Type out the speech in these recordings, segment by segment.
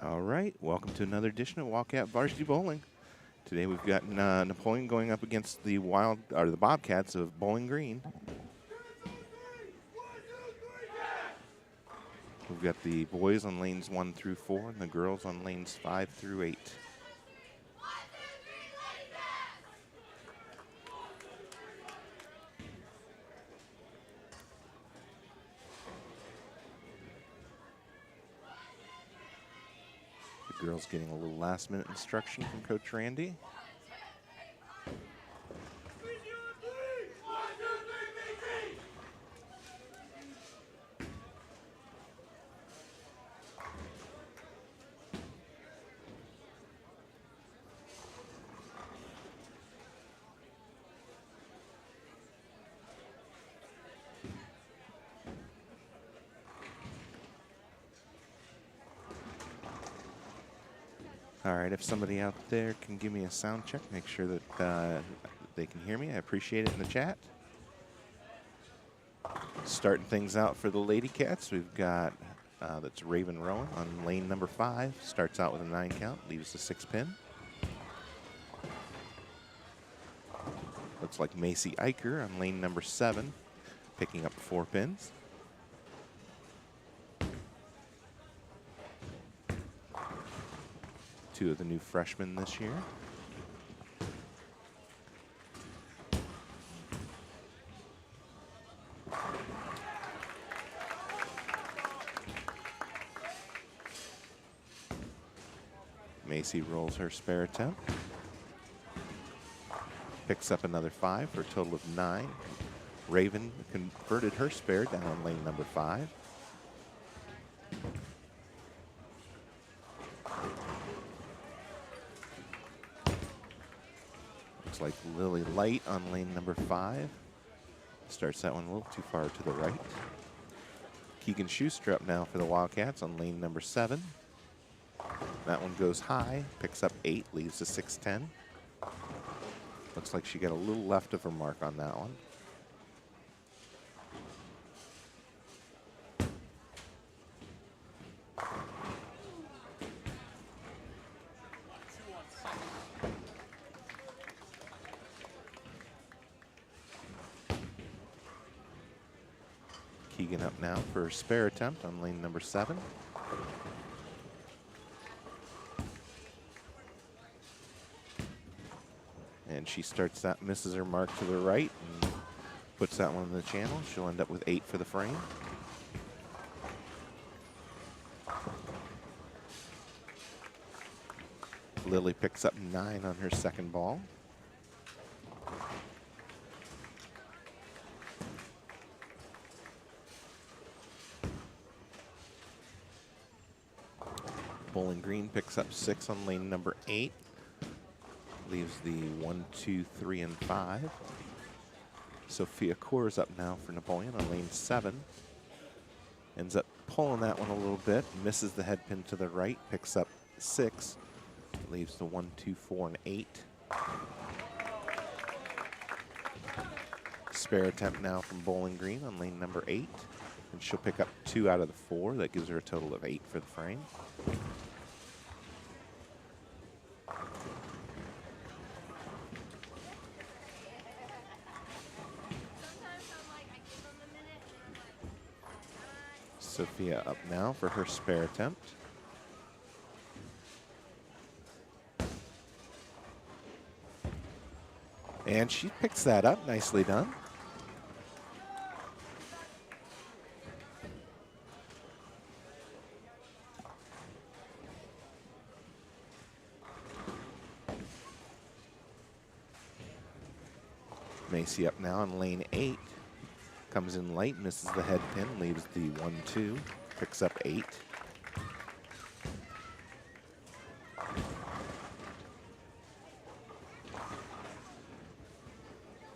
All right, welcome to another edition of Wildcat Varsity Bowling. Today we've got Napoleon going up against the the Bobcats of Bowling Green. We've got the boys on lanes 1 through 4 and the girls on lanes 5 through 8. The girls getting a little last-minute instruction from Coach Randy. All right, if somebody out there can give me a sound check, make sure that they can hear me. I appreciate it in the chat. Starting things out for the Lady Cats, we've got that's Raven Rowan on lane number 5. Starts out with a 9 count, leaves the 6 pin. Looks like Macy Eicher on lane number 7, picking up 4 pins. Two of the new freshmen this year. Macy rolls her spare attempt. Picks up another 5 for a total of 9. Raven converted her spare down on lane number 5. Looks like Lily Light on lane number 5. Starts that one a little too far to the right. Keegan Schuster up now for the Wildcats on lane number 7. That one goes high, picks up 8, leaves the 6-10. Looks like she got a little left of her mark on that one. Keegan up now for her spare attempt on lane number 7. And she starts that, misses her mark to the right, and puts that one in the channel. She'll end up with 8 for the frame. Lily picks up 9 on her second ball. Bowling Green picks up 6 on lane number 8. Leaves the 1, 2, 3, and 5. Sophia Coors up now for Napoleon on lane 7. Ends up pulling that one a little bit. Misses the head pin to the right. Picks up 6. Leaves the 1, 2, 4, and 8. Spare attempt now from Bowling Green on lane number 8. And she'll pick up 2 out of the 4. That gives her a total of 8 for the frame. Sophia up now for her spare attempt. And she picks that up. Nicely done. Macy up now on lane 8. Comes in light, misses the head pin, leaves the 1, 2, picks up 8.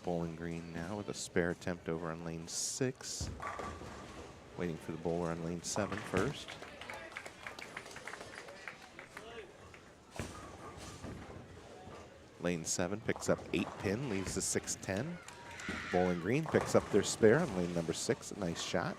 Bowling Green now with a spare attempt over on lane 6. Waiting for the bowler on lane 7 first. Lane 7 picks up 8 pin, leaves the 6-10. Bowling Green picks up their spare on lane number 6. A nice shot.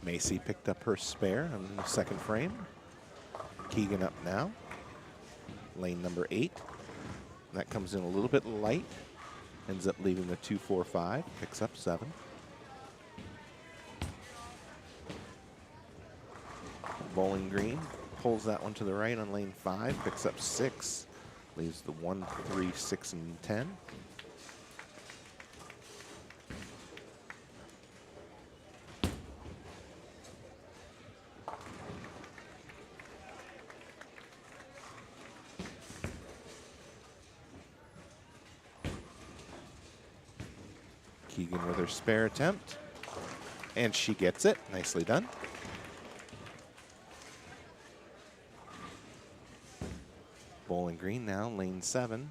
Macy picked up her spare on the second frame. Keegan up now. Lane number 8. That comes in a little bit light. Ends up leaving the 2-4-5. Picks up 7. Bowling Green pulls that one to the right on lane 5. Picks up 6. Leaves the 1, 3, 6, and 10. Keegan with her spare attempt. And she gets it. Nicely done. Bowling Green now, lane 7.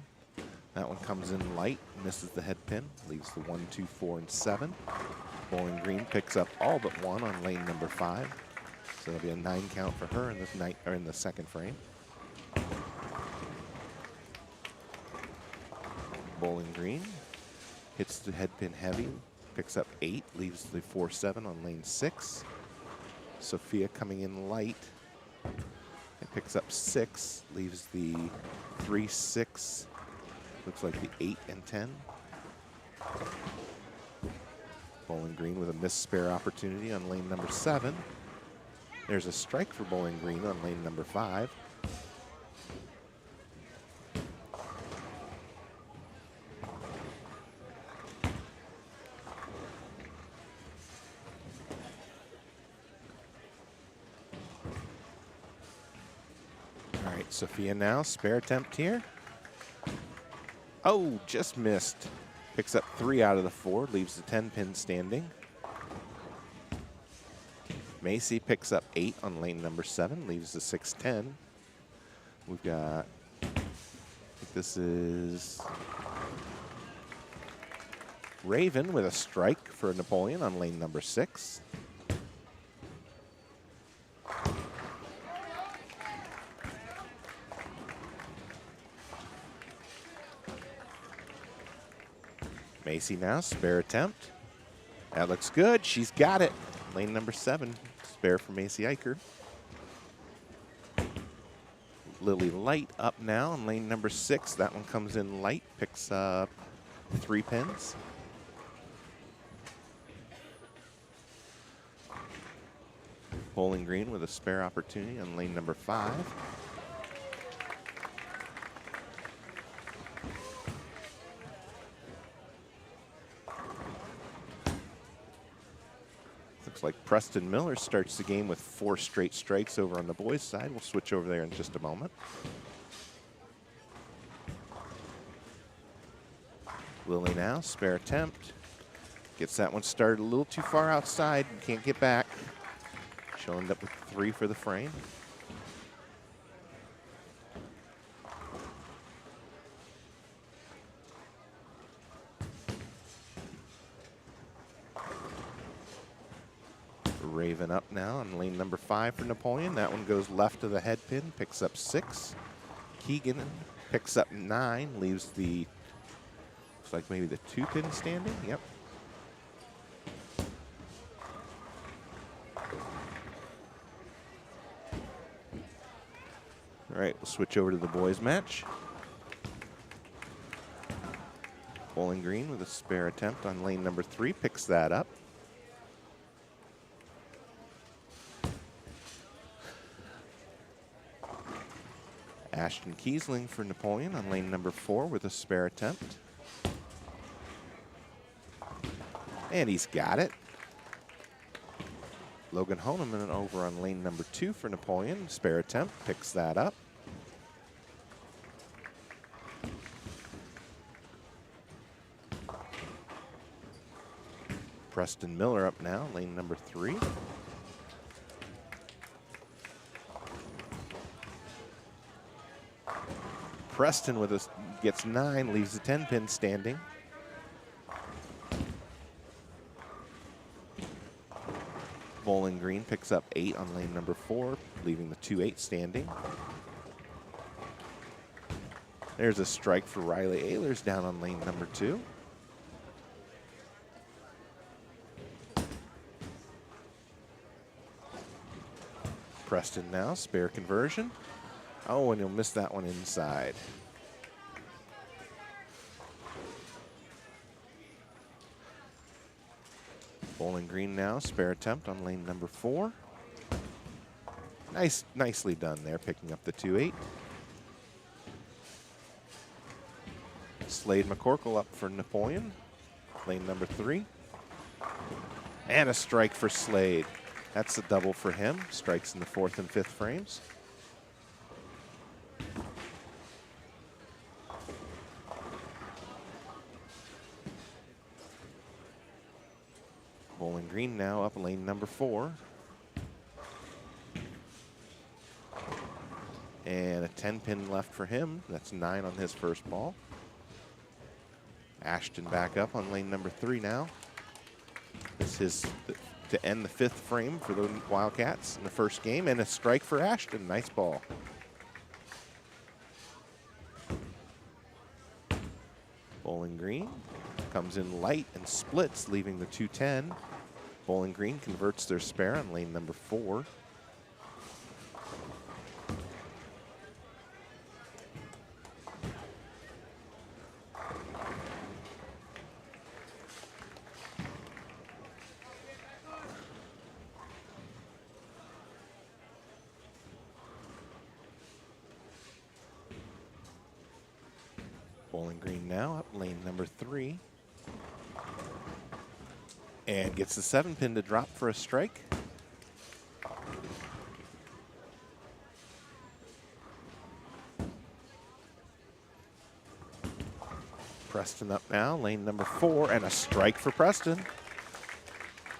That one comes in light, misses the head pin, leaves the 1, 2, 4, and 7. Bowling Green picks up all but 1 on lane number 5. So there'll be a 9 count for her in the second frame. Bowling Green hits the head pin heavy, picks up 8, leaves the 4, 7 on lane 6. Sophia coming in light. It picks up 6, leaves the 3, 6, looks like the 8 and 10. Bowling Green with a missed spare opportunity on lane number 7. There's a strike for Bowling Green on lane number 5. Sophia now, spare attempt here. Oh, just missed. Picks up 3 out of the 4, leaves the 10 pin standing. Macy picks up 8 on lane number 7, leaves the 6, 10. We've got, I think this is Raven with a strike for Napoleon on lane number 6. Macy now, spare attempt. That looks good. She's got it. Lane number 7, spare for Macy Eicher. Lily Light up now on lane number 6. That one comes in light, picks up 3 pins. Bowling Green with a spare opportunity on lane number 5. Looks like Preston Miller starts the game with 4 straight strikes over on the boys' side. We'll switch over there in just a moment. Lily now, spare attempt. Gets that one started a little too far outside. Can't get back. She'll end up with 3 for the frame. Raven up now on lane number 5 for Napoleon. That one goes left of the head pin, picks up 6. Keegan picks up 9, leaves the, looks like maybe the 2 pin standing. Yep. All right, we'll switch over to the boys' match. Bowling Green with a spare attempt on lane number 3, picks that up. Ashton Kiesling for Napoleon on lane number 4 with a spare attempt. And he's got it. Logan Honeman over on lane number 2 for Napoleon. Spare attempt, picks that up. Preston Miller up now, lane number 3. Preston with us gets 9, leaves the 10 pin standing. Bowling Green picks up 8 on lane number 4, leaving the 2-8 standing. There's a strike for Riley Ehlers down on lane number 2. Preston now, spare conversion. Oh, and he'll miss that one inside. Bowling Green now, spare attempt on lane number 4. Nicely done there, picking up the 2-8. Slade McCorkle up for Napoleon, lane number 3. And a strike for Slade. That's a double for him. Strikes in the 4th and 5th frames. Bowling Green now up lane number 4. And a 10-pin left for him. That's 9 on his first ball. Ashton back up on lane number 3 now. This is to end the 5th frame for the Wildcats in the first game. And a strike for Ashton. Nice ball. Bowling Green comes in light and splits, leaving the 2-10. Bowling Green converts their spare on lane number 4. Bowling Green now up lane number 3. And gets the 7-pin to drop for a strike. Preston up now, lane number 4, and a strike for Preston.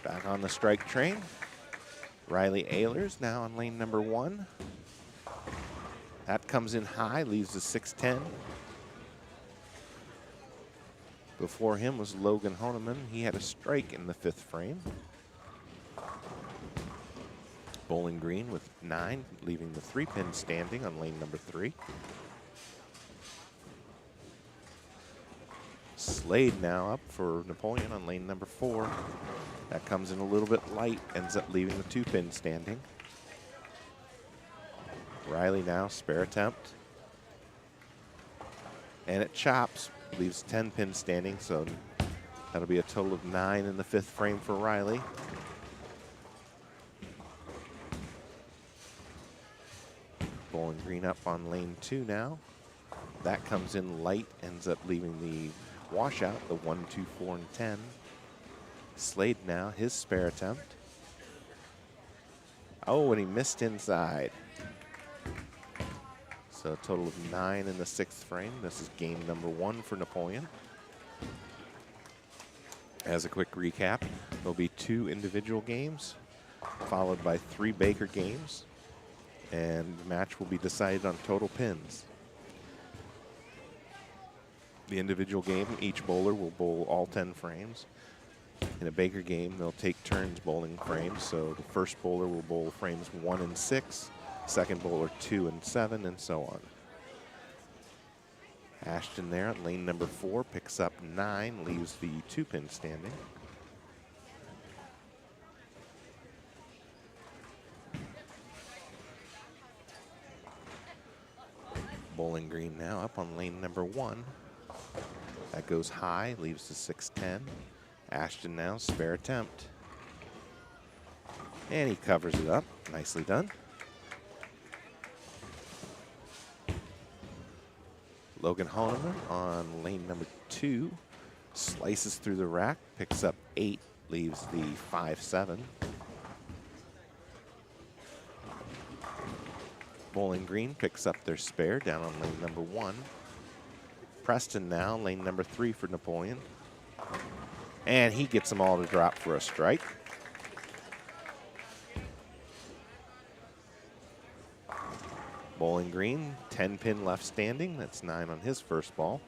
Back on the strike train. Riley Ehlers now on lane number 1. That comes in high, leaves the 6-10. Before him was Logan Honeman. He had a strike in the 5th frame. Bowling Green with 9, leaving the 3-pin standing on lane number 3. Slade now up for Napoleon on lane number 4. That comes in a little bit light, ends up leaving the 2-pin standing. Riley now, spare attempt. And it chops. Leaves 10-pin standing, so that'll be a total of 9 in the 5th frame for Riley. Bowling Green up on lane 2 now. That comes in light, ends up leaving the washout, the 1, 2, 4, and 10. Slade now, his spare attempt. Oh, and he missed inside. So a total of 9 in the 6th frame. This is game number 1 for Napoleon. As a quick recap, there'll be 2 individual games, followed by 3 Baker games, and the match will be decided on total pins. The individual game, each bowler will bowl all 10 frames. In a Baker game, they'll take turns bowling frames, so the first bowler will bowl frames 1 and 6, second bowler 2 and 7, and so on. Ashton there at lane number 4 picks up 9, leaves the 2-pin standing. Bowling Green now up on lane number 1. That goes high, leaves the 6-10. Ashton now, spare attempt. And he covers it up. Nicely done. Logan Honeman on lane number 2. Slices through the rack, picks up 8, leaves the 5-7. Bowling Green picks up their spare down on lane number 1. Preston now, lane number 3 for Napoleon. And he gets them all to drop for a strike. Bowling Green, 10-pin left standing. That's 9 on his first ball.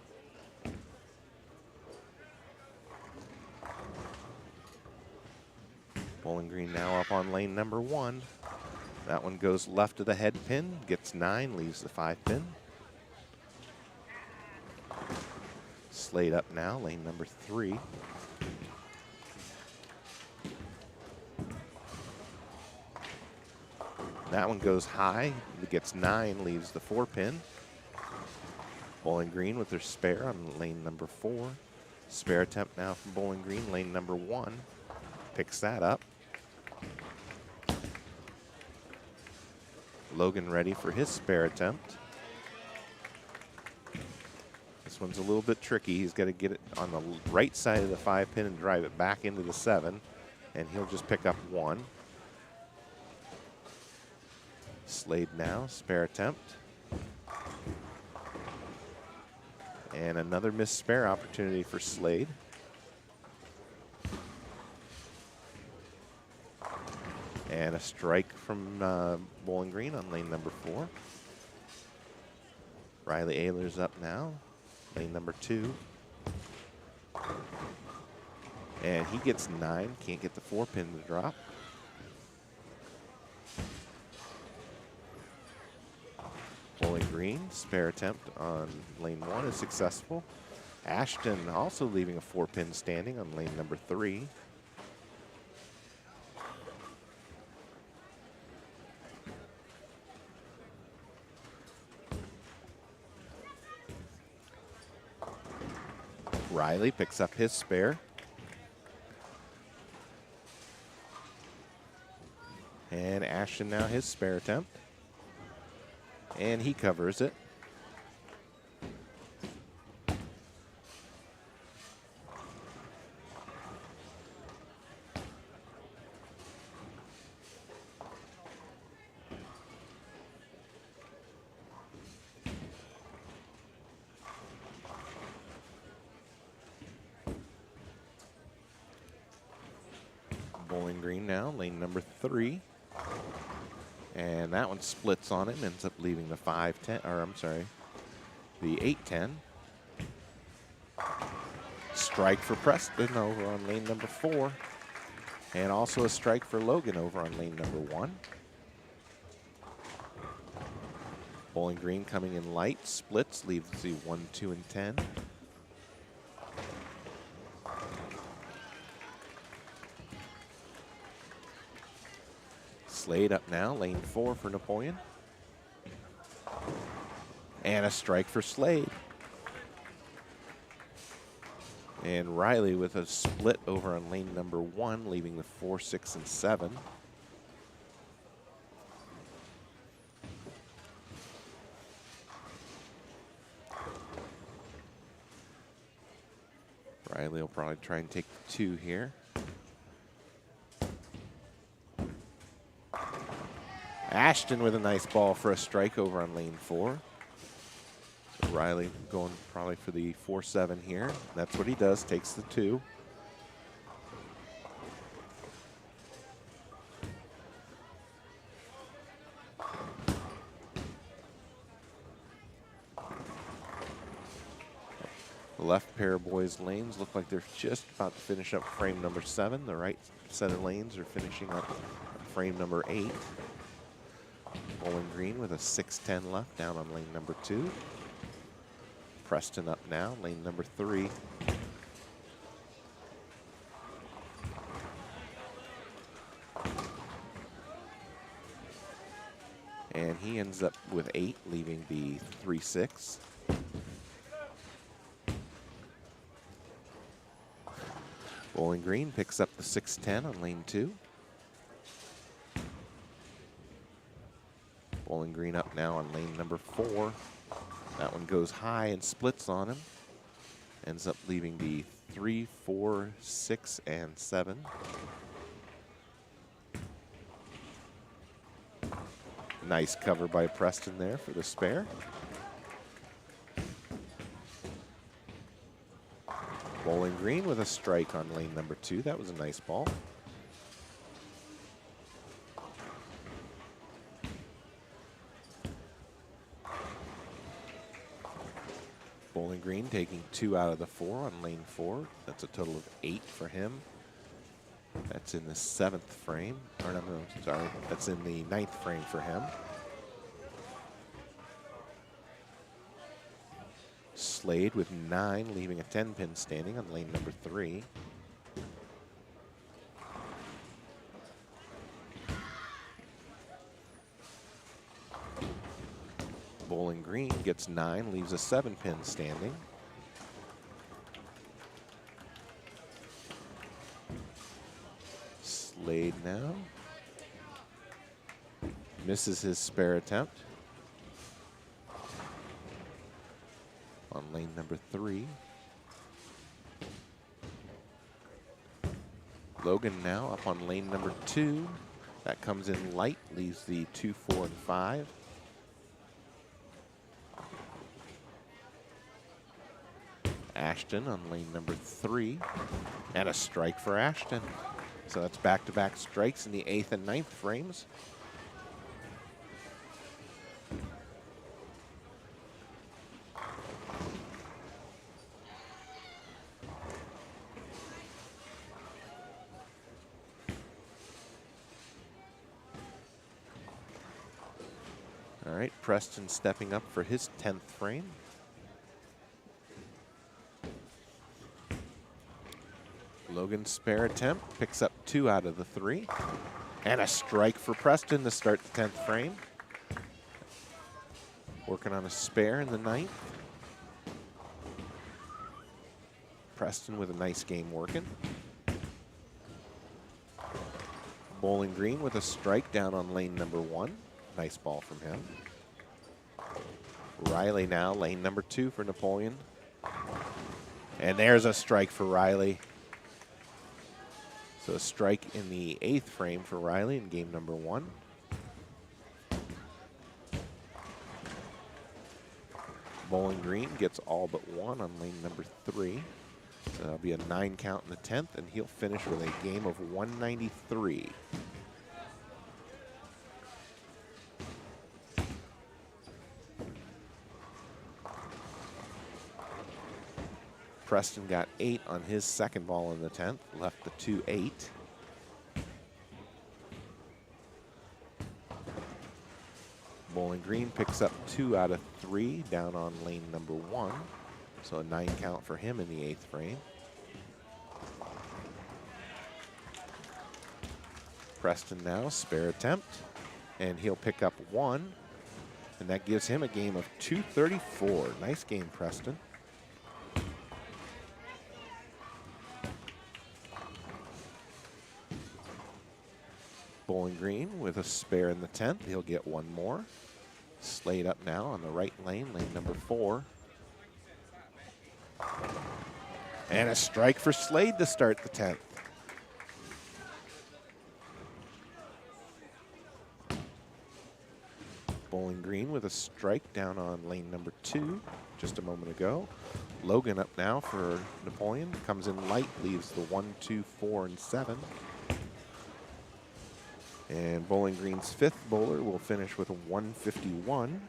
Bowling Green now up on lane number 1. That one goes left of the head pin, gets 9, leaves the 5-pin. Slade up now, lane number 3. That one goes high. It gets 9, leaves the 4-pin. Bowling Green with their spare on lane number 4. Spare attempt now from Bowling Green, lane number 1. Picks that up. Logan ready for his spare attempt. This one's a little bit tricky. He's got to get it on the right side of the 5-pin and drive it back into the 7, and he'll just pick up 1. Slade now, spare attempt. And another missed spare opportunity for Slade. And a strike from Bowling Green on lane number 4. Riley Ayler's up now, lane number 2. And he gets 9, can't get the 4-pin to drop. Bowling Green, spare attempt on lane 1 is successful. Ashton also leaving a 4-pin standing on lane number 3. Riley picks up his spare. And Ashton now his spare attempt. And he covers it. Bowling Green now, lane number 3. And that one splits on him, ends up leaving the 5-10, or I'm sorry, the 8-10. Strike for Preston over on lane number 4. And also a strike for Logan over on lane number 1. Bowling Green coming in light, splits, leaves the 1, 2, and 10. Slade up now, lane 4 for Napoleon. And a strike for Slade. And Riley with a split over on lane number 1, leaving the 4, 6, and 7. Riley will probably try and take the 2 here. Ashton with a nice ball for a strike over on lane 4. So Riley going probably for the 4-7 here. That's what he does, takes the 2. The left pair of boys' lanes look like they're just about to finish up frame number 7. The right set of lanes are finishing up frame number 8. Bowling Green with a 6-10 left down on lane number 2. Preston up now, lane number 3. And he ends up with 8, leaving the 3-6. Bowling Green picks up the 6-10 on lane 2. Bowling Green up now on lane number 4. That one goes high and splits on him. Ends up leaving the 3, 4, 6, and 7. Nice cover by Preston there for the spare. Bowling Green with a strike on lane number 2. That was a nice ball. Bowling Green taking 2 out of the 4 on lane 4. That's a total of 8 for him. That's in the 7th frame. Or no, sorry. That's in the 9th frame for him. Slade with 9, leaving a 10-pin standing on lane number 3. Bowling Green gets 9, leaves a 7-pin standing. Slade now. Misses his spare attempt. On lane number 3. Logan now up on lane number 2. That comes in light, leaves the 2, 4, and 5. Ashton on lane number 3. And a strike for Ashton. So that's back-to-back strikes in the 8th and 9th frames. All right, Preston stepping up for his 10th frame. Logan's spare attempt picks up 2 out of the 3. And a strike for Preston to start the 10th frame. Working on a spare in the 9th. Preston with a nice game working. Bowling Green with a strike down on lane number 1. Nice ball from him. Riley now, lane number 2 for Napoleon. And there's a strike for Riley. So a strike in the 8th frame for Riley in game number 1. Bowling Green gets all but 1 on lane number 3. So that'll be a 9 count in the 10th, and he'll finish with a game of 193. Preston got 8 on his second ball in the 10th, left the 2-8. Bowling Green picks up 2 out of 3 down on lane number 1. So a 9 count for him in the 8th frame. Preston now, spare attempt, and he'll pick up 1. And that gives him a game of 234. Nice game, Preston. Bowling Green with a spare in the 10th. He'll get 1 more. Slade up now on the right lane, lane number 4. And a strike for Slade to start the 10th. Bowling Green with a strike down on lane number 2 just a moment ago. Logan up now for Napoleon. Comes in light, leaves the 1, 2, 4, and 7. And Bowling Green's 5th bowler will finish with a 151.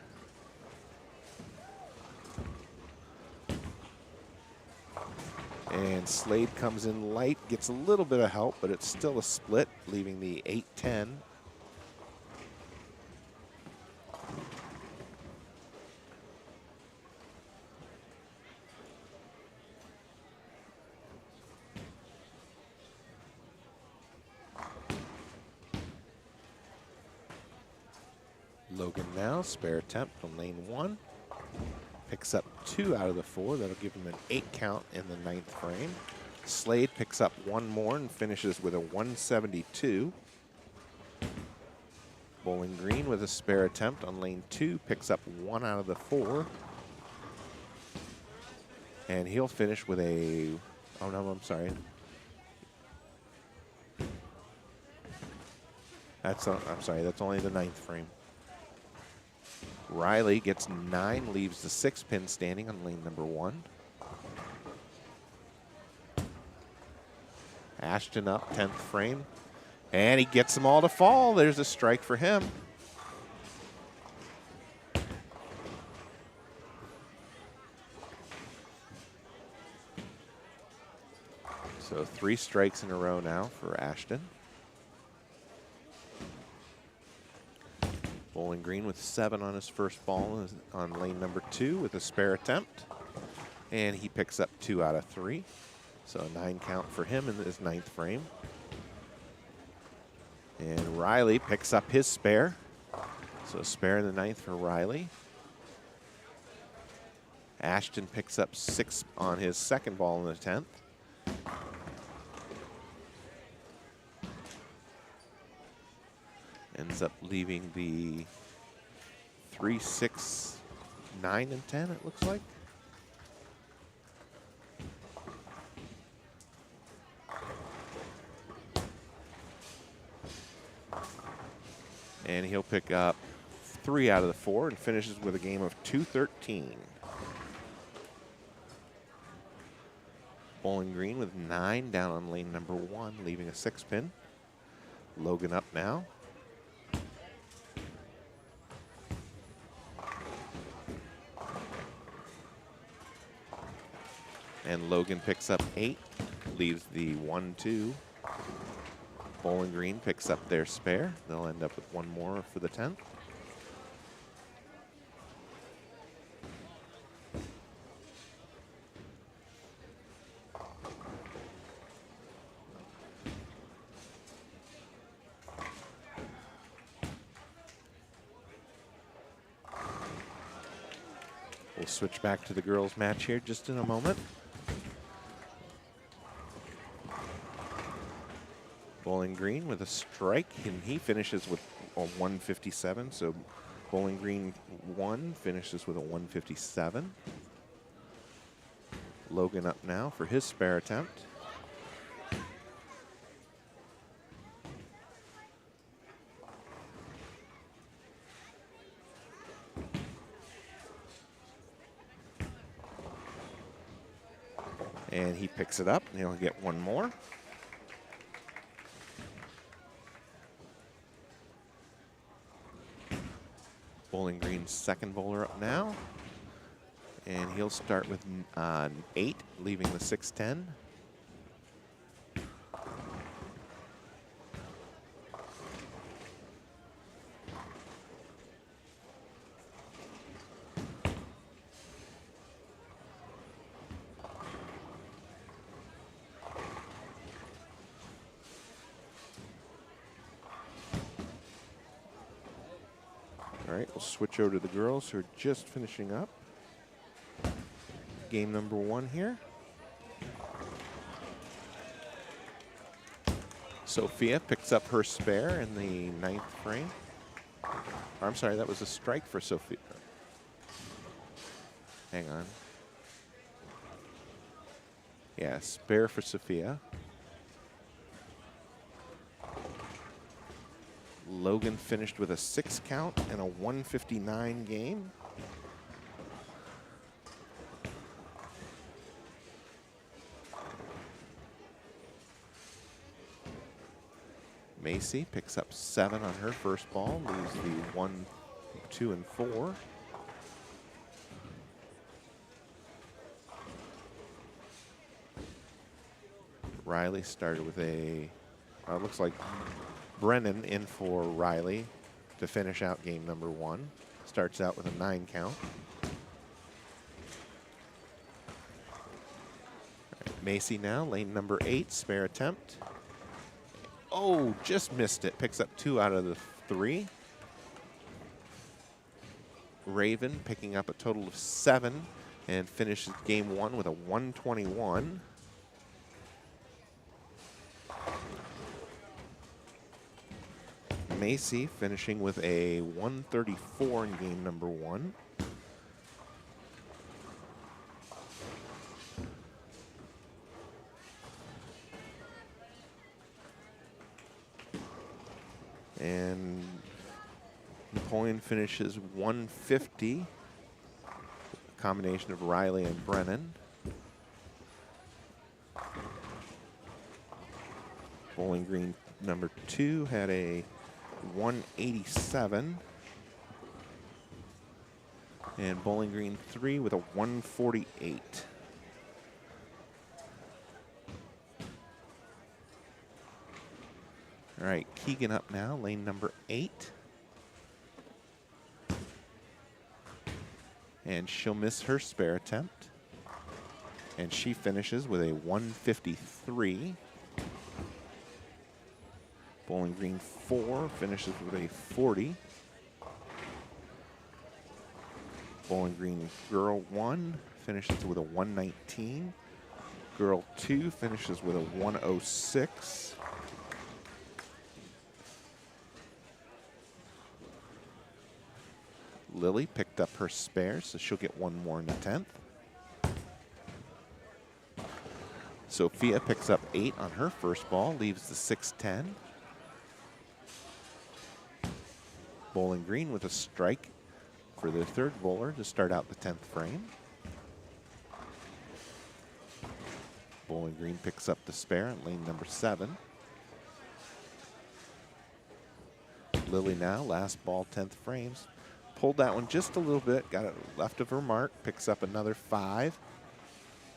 And Slade comes in light, gets a little bit of help, but it's still a split, leaving the 8-10. Logan now, spare attempt on lane 1. Picks up 2 out of the 4. That'll give him an 8 count in the 9th frame. Slade picks up 1 more and finishes with a 172. Bowling Green with a spare attempt on lane 2. Picks up 1 out of the 4. And he'll finish with a, oh no, I'm sorry. I'm sorry, that's only the 9th frame. Riley gets 9, leaves the 6-pin standing on lane number 1. Ashton up, 10th frame. And he gets them all to fall. There's a strike for him. So 3 strikes in a row now for Ashton. Bowling Green with 7 on his first ball on lane number 2 with a spare attempt. And he picks up 2 out of 3. So a 9 count for him in his 9th frame. And Riley picks up his spare. So a spare in the 9th for Riley. Ashton picks up 6 on his second ball in the 10th. Ends up leaving the 3, 6, 9, and 10, it looks like. And he'll pick up 3 out of the 4 and finishes with a game of 213. Bowling Green with 9 down on lane number 1, leaving a 6-pin. Logan up now. And Logan picks up 8, leaves the 1-2. Bowling Green picks up their spare. They'll end up with 1 more for the 10th. We'll switch back to the girls' match here just in a moment. Bowling Green with a strike, and he finishes with a 157. So Bowling Green 1 finishes with a 157. Logan up now for his spare attempt. And he picks it up, and he'll get 1 more. Bowling Green's second bowler up now. And he'll start with 8, leaving the 6-10. All right, we'll switch over to the girls who are just finishing up game number 1 here. Sophia picks up her spare in the 9th frame. Or, I'm sorry, that was a strike for Sophia. Hang on. Yeah, spare for Sophia. Logan finished with a 6 count and a 159 game. Macy picks up 7 on her first ball, leaves the 1, 2, and 4. Riley started with a, looks like Brennan in for Riley to finish out game number 1. Starts out with a 9 count. Right, Macy now, lane number 8, spare attempt. Oh, just missed it. Picks up 2 out of the 3. Raven picking up a total of 7 and finishes game 1 with a 121. Macy finishing with a 134 in game number 1. And Napoleon finishes 150. A combination of Riley and Brennan. Bowling Green number 2 had a 187. And Bowling Green 3 with a 148. All right, Keegan up now, lane number 8. And she'll miss her spare attempt. And she finishes with a 153. Bowling Green 4 finishes with a 40. Bowling Green Girl 1 finishes with a 119. Girl 2 finishes with a 106. Lily picked up her spare, so she'll get one more in the 10th. Sophia picks up 8 on her first ball, leaves the 610. Bowling Green with a strike for their third bowler to start out the 10th frame. Bowling Green picks up the spare in lane number 7. Lily now, last ball, 10th frames. Pulled that one just a little bit, got it left of her mark, picks up another 5.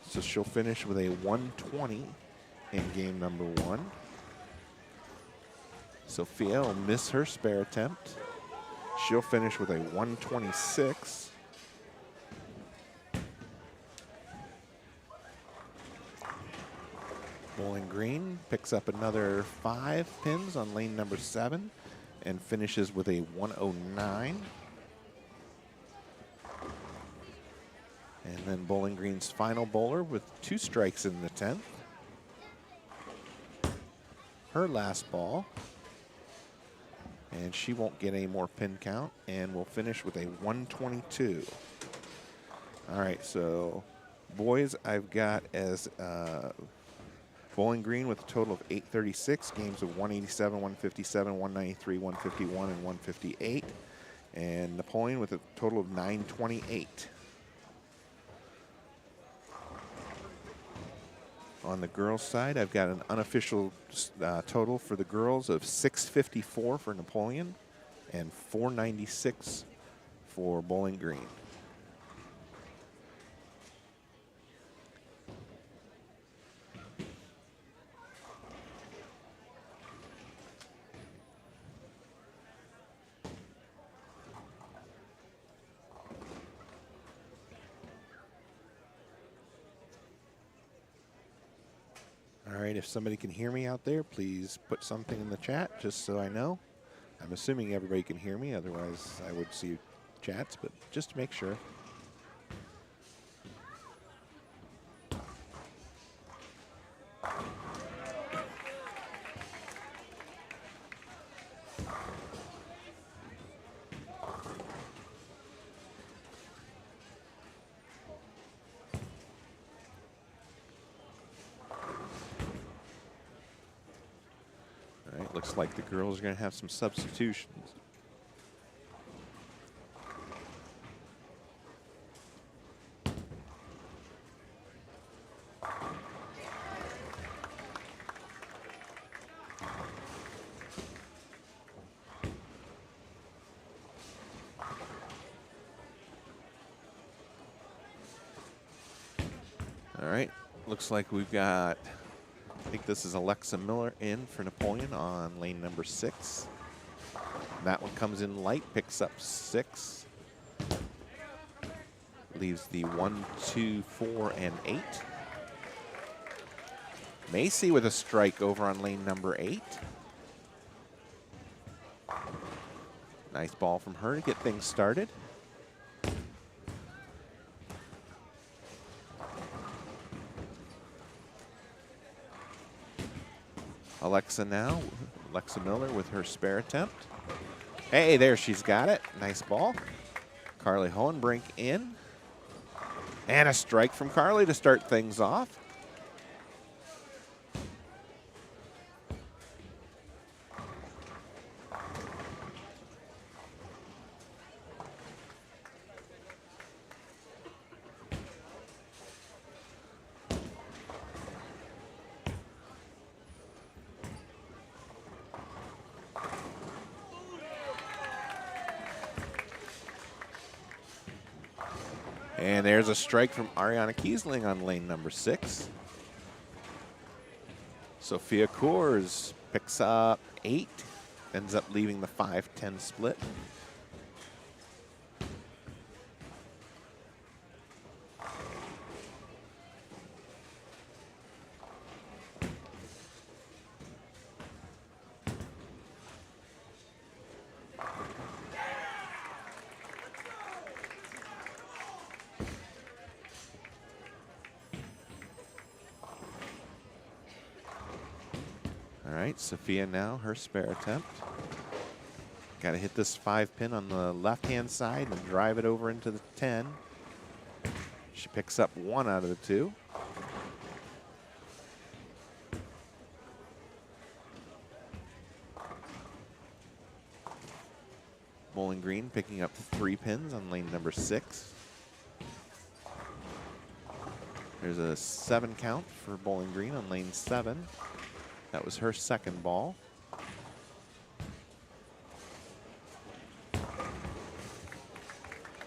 So she'll finish with a 120 in game number 1. Sophia will miss her spare attempt. She'll finish with a 126. Bowling Green picks up another 5 pins on lane number 7 and finishes with a 109. And then Bowling Green's final bowler with 2 strikes in the 10th. Her last ball. And she won't get any more pin count and will finish with a 122. All right, so boys, I've got as Bowling Green with a total of 836, games of 187, 157, 193, 151, and 158. And Napoleon with a total of 928. On the girls' side, I've got an unofficial total for the girls of 654 for Napoleon and 496 for Bowling Green. All right, if somebody can hear me out there, please put something in the chat just so I know. I'm assuming everybody can hear me, otherwise I would see chats, but just to make sure. Looks like the girls are going to have some substitutions. All right, looks like we've got, I think this is Alexa Miller in for Napoleon on lane number 6. That one comes in light, picks up 6. Leaves the 1, 2, 4, and 8. Macy with a strike over on lane number 8. Nice ball from her to get things started. Alexa now, Alexa Miller with her spare attempt. Hey, there she's got it. Nice ball. Carly Hohenbrink in. And a strike from Carly to start things off. And there's a strike from Ariana Kiesling on lane number 6. Sophia Coors picks up 8, ends up leaving the 5-10 split. right, Sophia now, her spare attempt. Got to hit this 5-pin on the left-hand side and drive it over into the 10. She picks up 1 out of the 2. Bowling Green picking up 3 pins on lane number 6. There's a 7 count for Bowling Green on lane 7. That was her second ball.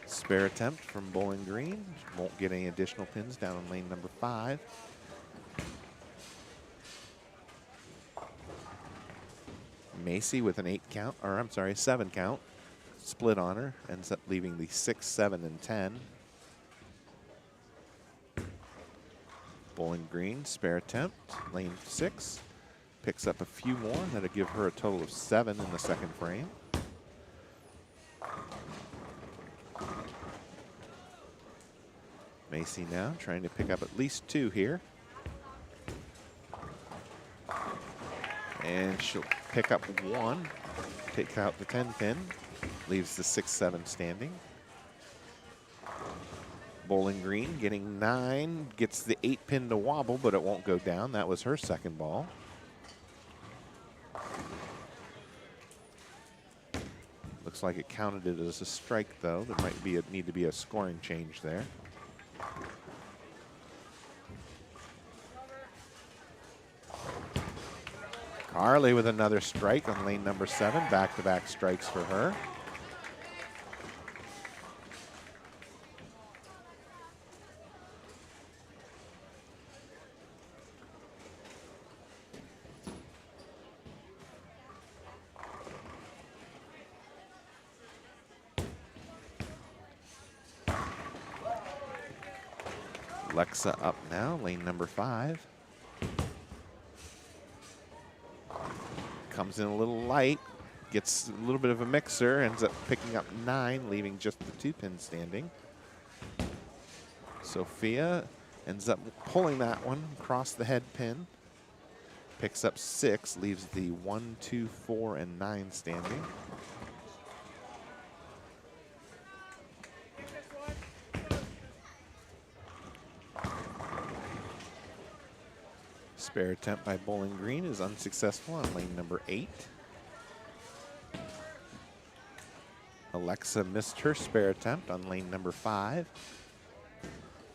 Spare attempt from Bowling Green. Won't get any additional pins down on lane number 5. Macy with an 8 count, or I'm sorry, 7 count. Split on her, ends up leaving the 6, 7, and 10. Bowling Green, spare attempt, lane 6. Picks up a few more, that'll give her a total of 7 in the second frame. Macy now trying to pick up at least 2 here. And she'll pick up 1, take out the 10 pin, leaves the 6, 7 standing. Bowling Green getting 9, gets the 8 pin to wobble, but it won't go down. That was her second ball. Looks like it counted it as a strike, though. There might be need to be a scoring change there. Carly with another strike on lane number 7. Back-to-back strikes for her. Alexa up now, lane number 5. Comes in a little light, gets a little bit of a mixer, ends up picking up 9, leaving just the 2 pin standing. Sophia ends up pulling that one across the head pin. Picks up 6, leaves the 1, 2, 4, and 9 standing. Spare attempt by Bowling Green is unsuccessful on lane number 8. Alexa missed her spare attempt on lane number 5.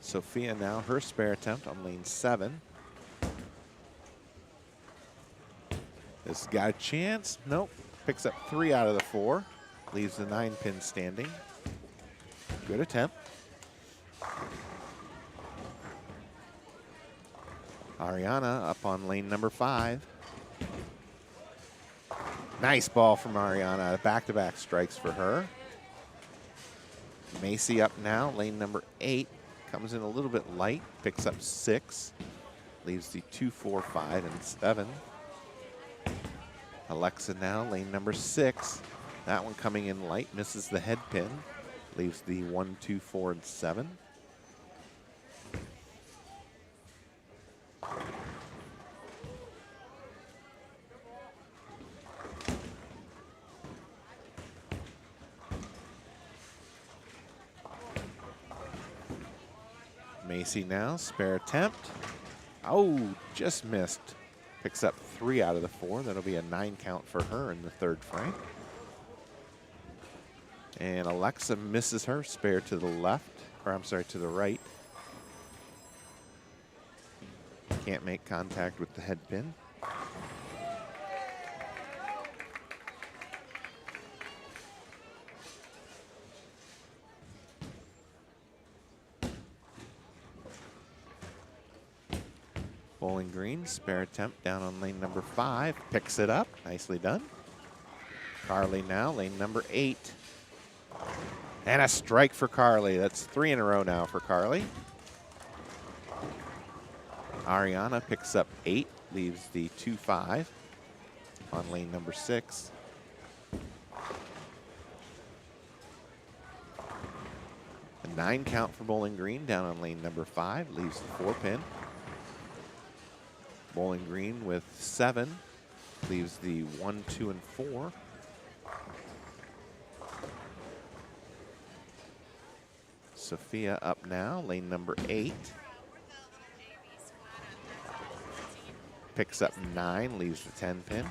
Sophia now her spare attempt on lane 7. This got a chance. Nope. Picks up 3 out of the 4. Leaves the 9 pin standing. Good attempt. Ariana up on lane number 5. Nice ball from Ariana. Back-to-back strikes for her. Macy up now, lane number 8. Comes in a little bit light, picks up 6. Leaves the 2, 4, 5, and 7. Alexa now, lane number 6. That one coming in light, misses the head pin. Leaves the 1, 2, 4, and 7. Macy now, spare attempt. Oh, just missed. Picks up 3 out of the 4. That'll be a 9 count for her in the 3rd frame. And Alexa misses her spare to the left, or I'm sorry, to the right. Can't make contact with the head pin. Bowling Green, spare attempt down on lane number 5. Picks it up, nicely done. Carly now, lane number 8. And a strike for Carly. That's 3 in a row now for Carly. Ariana picks up 8, leaves the 2, 5 on lane number 6. A 9 count for Bowling Green down on lane number 5, leaves the 4 pin. Bowling Green with 7, Leaves the 1, 2, and 4. Sophia up now, lane number 8. Picks up 9, leaves the 10 pin.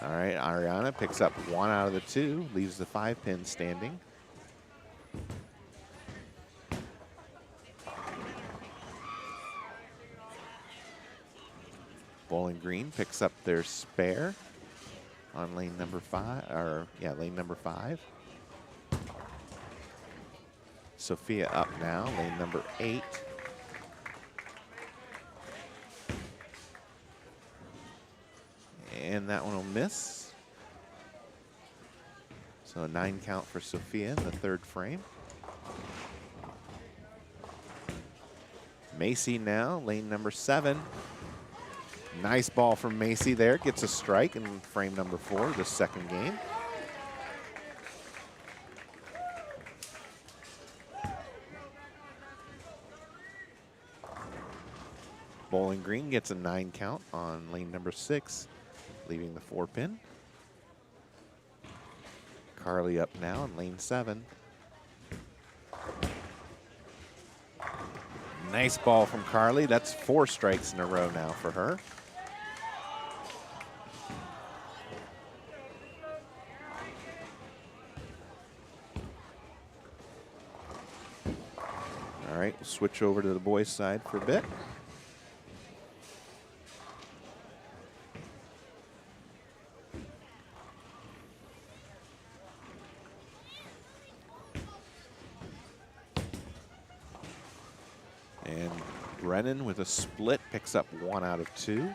All right, Ariana picks up 1 out of the 2, leaves the 5 pin standing. Bowling Green picks up their spare on lane number 5, lane number 5. Sophia up now, lane number 8. And that one will miss. So a 9 count for Sophia in the 3rd frame. Macy now, lane number 7. Nice ball from Macy there. Gets a strike in frame number 4, the 2nd game. Bowling Green gets a 9 count on lane number 6, leaving the 4 pin. Carly up now on lane 7. Nice ball from Carly. That's 4 strikes in a row now for her. All right, we'll switch over to the boys' side for a bit. And Brennan with a split picks up 1 out of 2.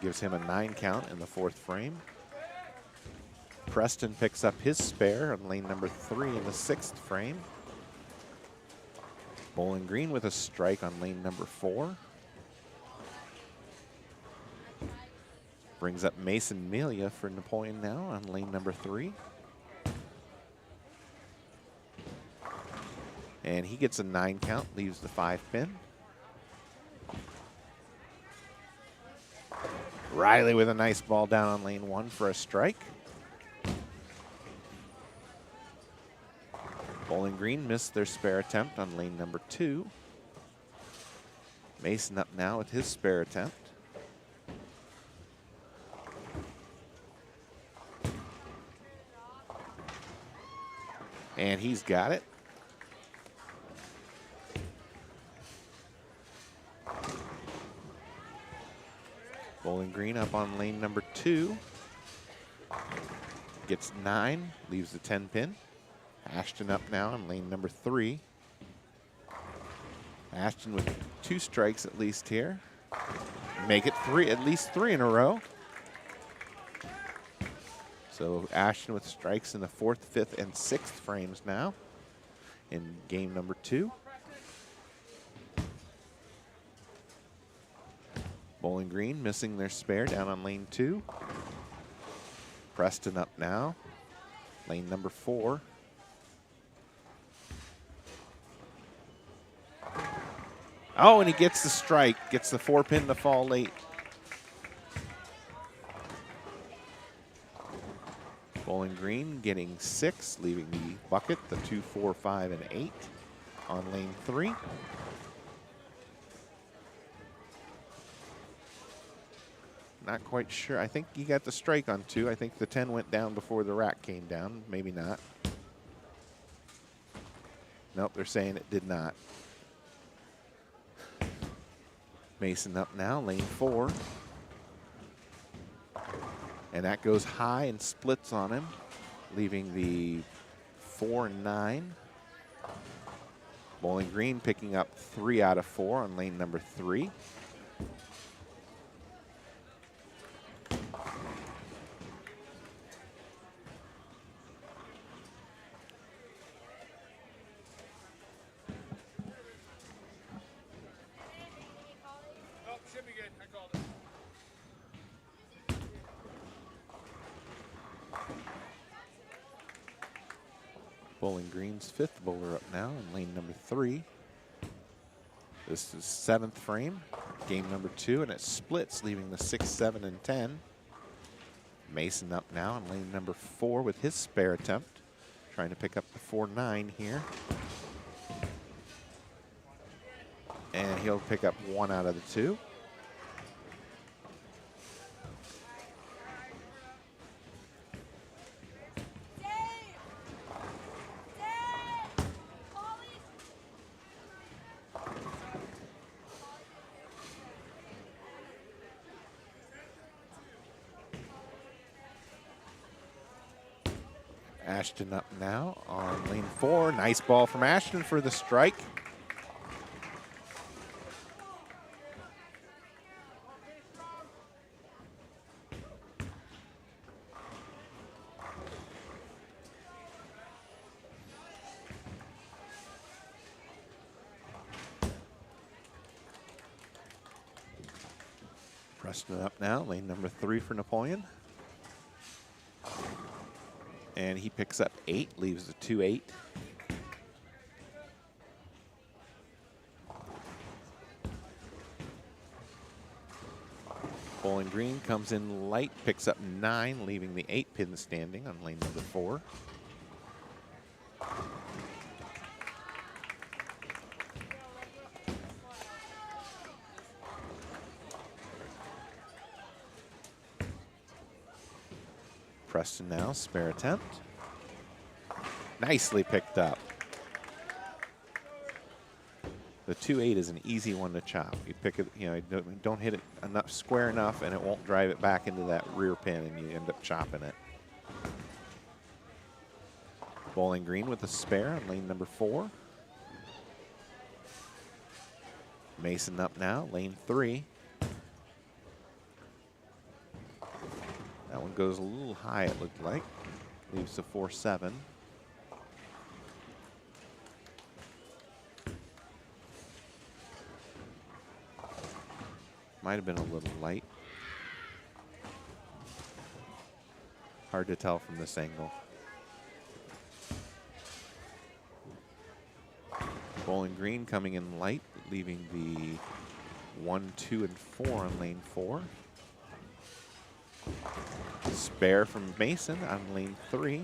Gives him a 9 count in the 4th frame. Preston picks up his spare on lane number 3 in the 6th frame. Bowling Green with a strike on lane number 4. Brings up Mason Melia for Napoleon now on lane number 3. And he gets a 9 count, leaves the 5 pin. Riley with a nice ball down on lane 1 for a strike. Bowling Green missed their spare attempt on lane number 2. Mason up now with his spare attempt. And he's got it. Bowling Green up on lane number 2. Gets 9, leaves the 10 pin. Ashton up now on lane number 3. Ashton with 2 strikes at least here. Make it 3, at least 3 in a row. So Ashton with strikes in the 4th, 5th, and 6th frames now in game number 2. Bowling Green missing their spare down on lane 2. Preston up now, lane number 4. Oh, and he gets the strike, gets the 4 pin to fall late. Bowling Green getting 6, leaving the bucket, the 2, 4, 5, and 8 on lane 3. Not quite sure. I think he got the strike on 2. I think the 10 went down before the rack came down. Maybe not. Nope, they're saying it did not. Mason up now, lane 4. And that goes high and splits on him, leaving the 4 and 9. Bowling Green picking up 3 out of 4 on lane number 3. Bowling Green's 5th bowler up now in lane number 3. This is 7th frame. game number 2, and it splits, leaving the 6, 7, and 10. Mason up now on lane number 4 with his spare attempt, trying to pick up the 4-9 here. And he'll pick up 1 out of the 2. Ashton up now on lane 4. Nice ball from Ashton for the strike. Preston up now, lane number 3 for Napoleon. And he picks up 8, leaves the 2-8. Bowling Green comes in light, picks up 9, leaving the 8-pin standing on lane number 4. Preston now, spare attempt. Nicely picked up. The 2-8 is an easy one to chop. You pick it, you know, don't hit it enough square enough, and it won't drive it back into that rear pin, and you end up chopping it. Bowling Green with a spare on lane number 4. Mason up now, lane 3. That one goes a little high, it looked like. Leaves the 4-7. Might have been a little light. Hard to tell from this angle. Bowling Green coming in light, leaving the 1, 2, and 4 on lane 4. Spare from Mason on lane 3.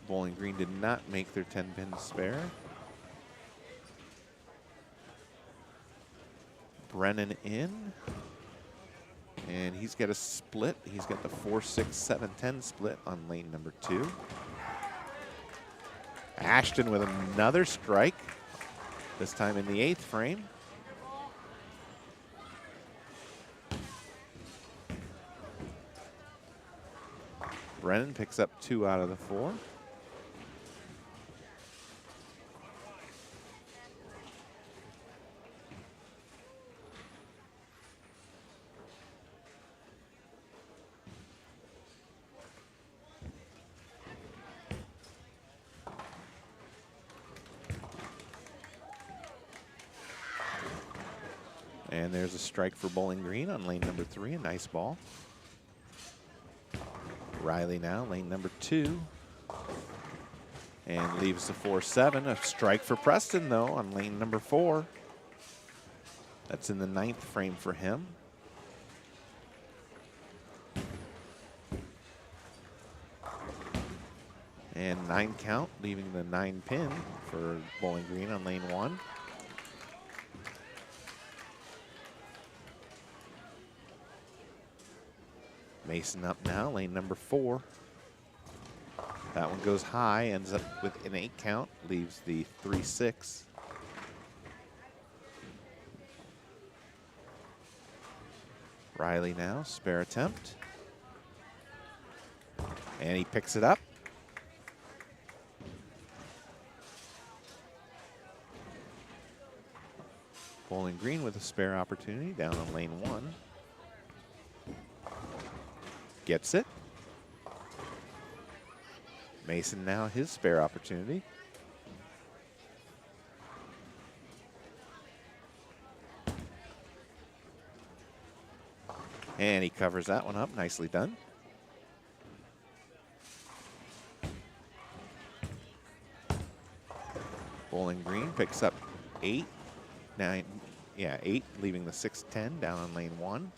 Bowling Green did not make their 10-pin spare. Brennan in. And he's got a split. He's got the 4, 6, 7, 10 split on lane number 2. Ashton with another strike, this time in the 8th frame. Brennan picks up 2 out of the 4. And there's a strike for Bowling Green on lane number 3, a nice ball. Riley now, lane number 2. And leaves the 4-7. A strike for Preston, though, on lane number 4. That's in the 9th frame for him. And 9 count, leaving the 9-pin for Bowling Green on lane 1. Mason up now, lane number 4. That one goes high, ends up with an 8 count, leaves the 3-6. Riley now, spare attempt. And he picks it up. Bowling Green with a spare opportunity down on lane 1. Gets it. Mason now his spare opportunity. And he covers that one up. Nicely done. Green picks up 8, 9, yeah, 8, leaving the 6-10 down on lane 1.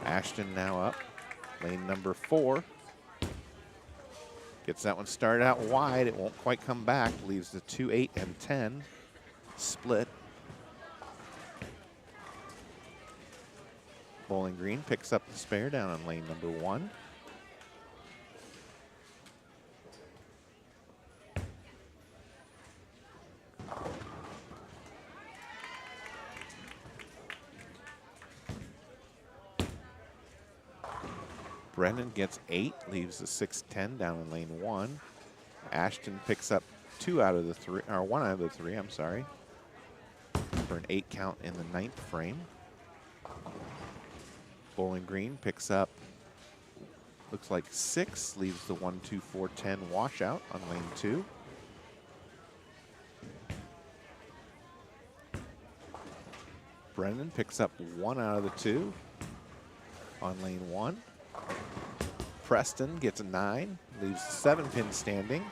Ashton now up, lane number 4. Gets that one started out wide. It won't quite come back. Leaves the 2, 8, and 10 split. Bowling Green picks up the spare down on lane number 1. Brennan gets 8, leaves the 6-10 down in lane 1. Ashton picks up 2 out of the 3, or 1 out of the 3, I'm sorry, for an 8 count in the 9th frame. Bowling Green picks up, looks like 6, leaves the 1, 2, 4, 10 washout on lane 2. Brennan picks up 1 out of the 2 on lane 1. Preston gets a 9, leaves the 7-pin standing.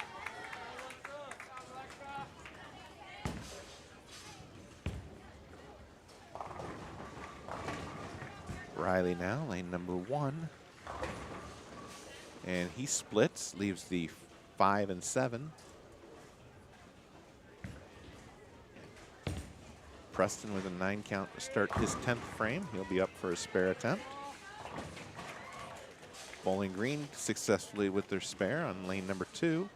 Riley now, lane number 1. And he splits, leaves the 5 and 7. Preston with a 9 count to start his 10th frame. He'll be up for a spare attempt. Bowling Green successfully with their spare on lane number 2.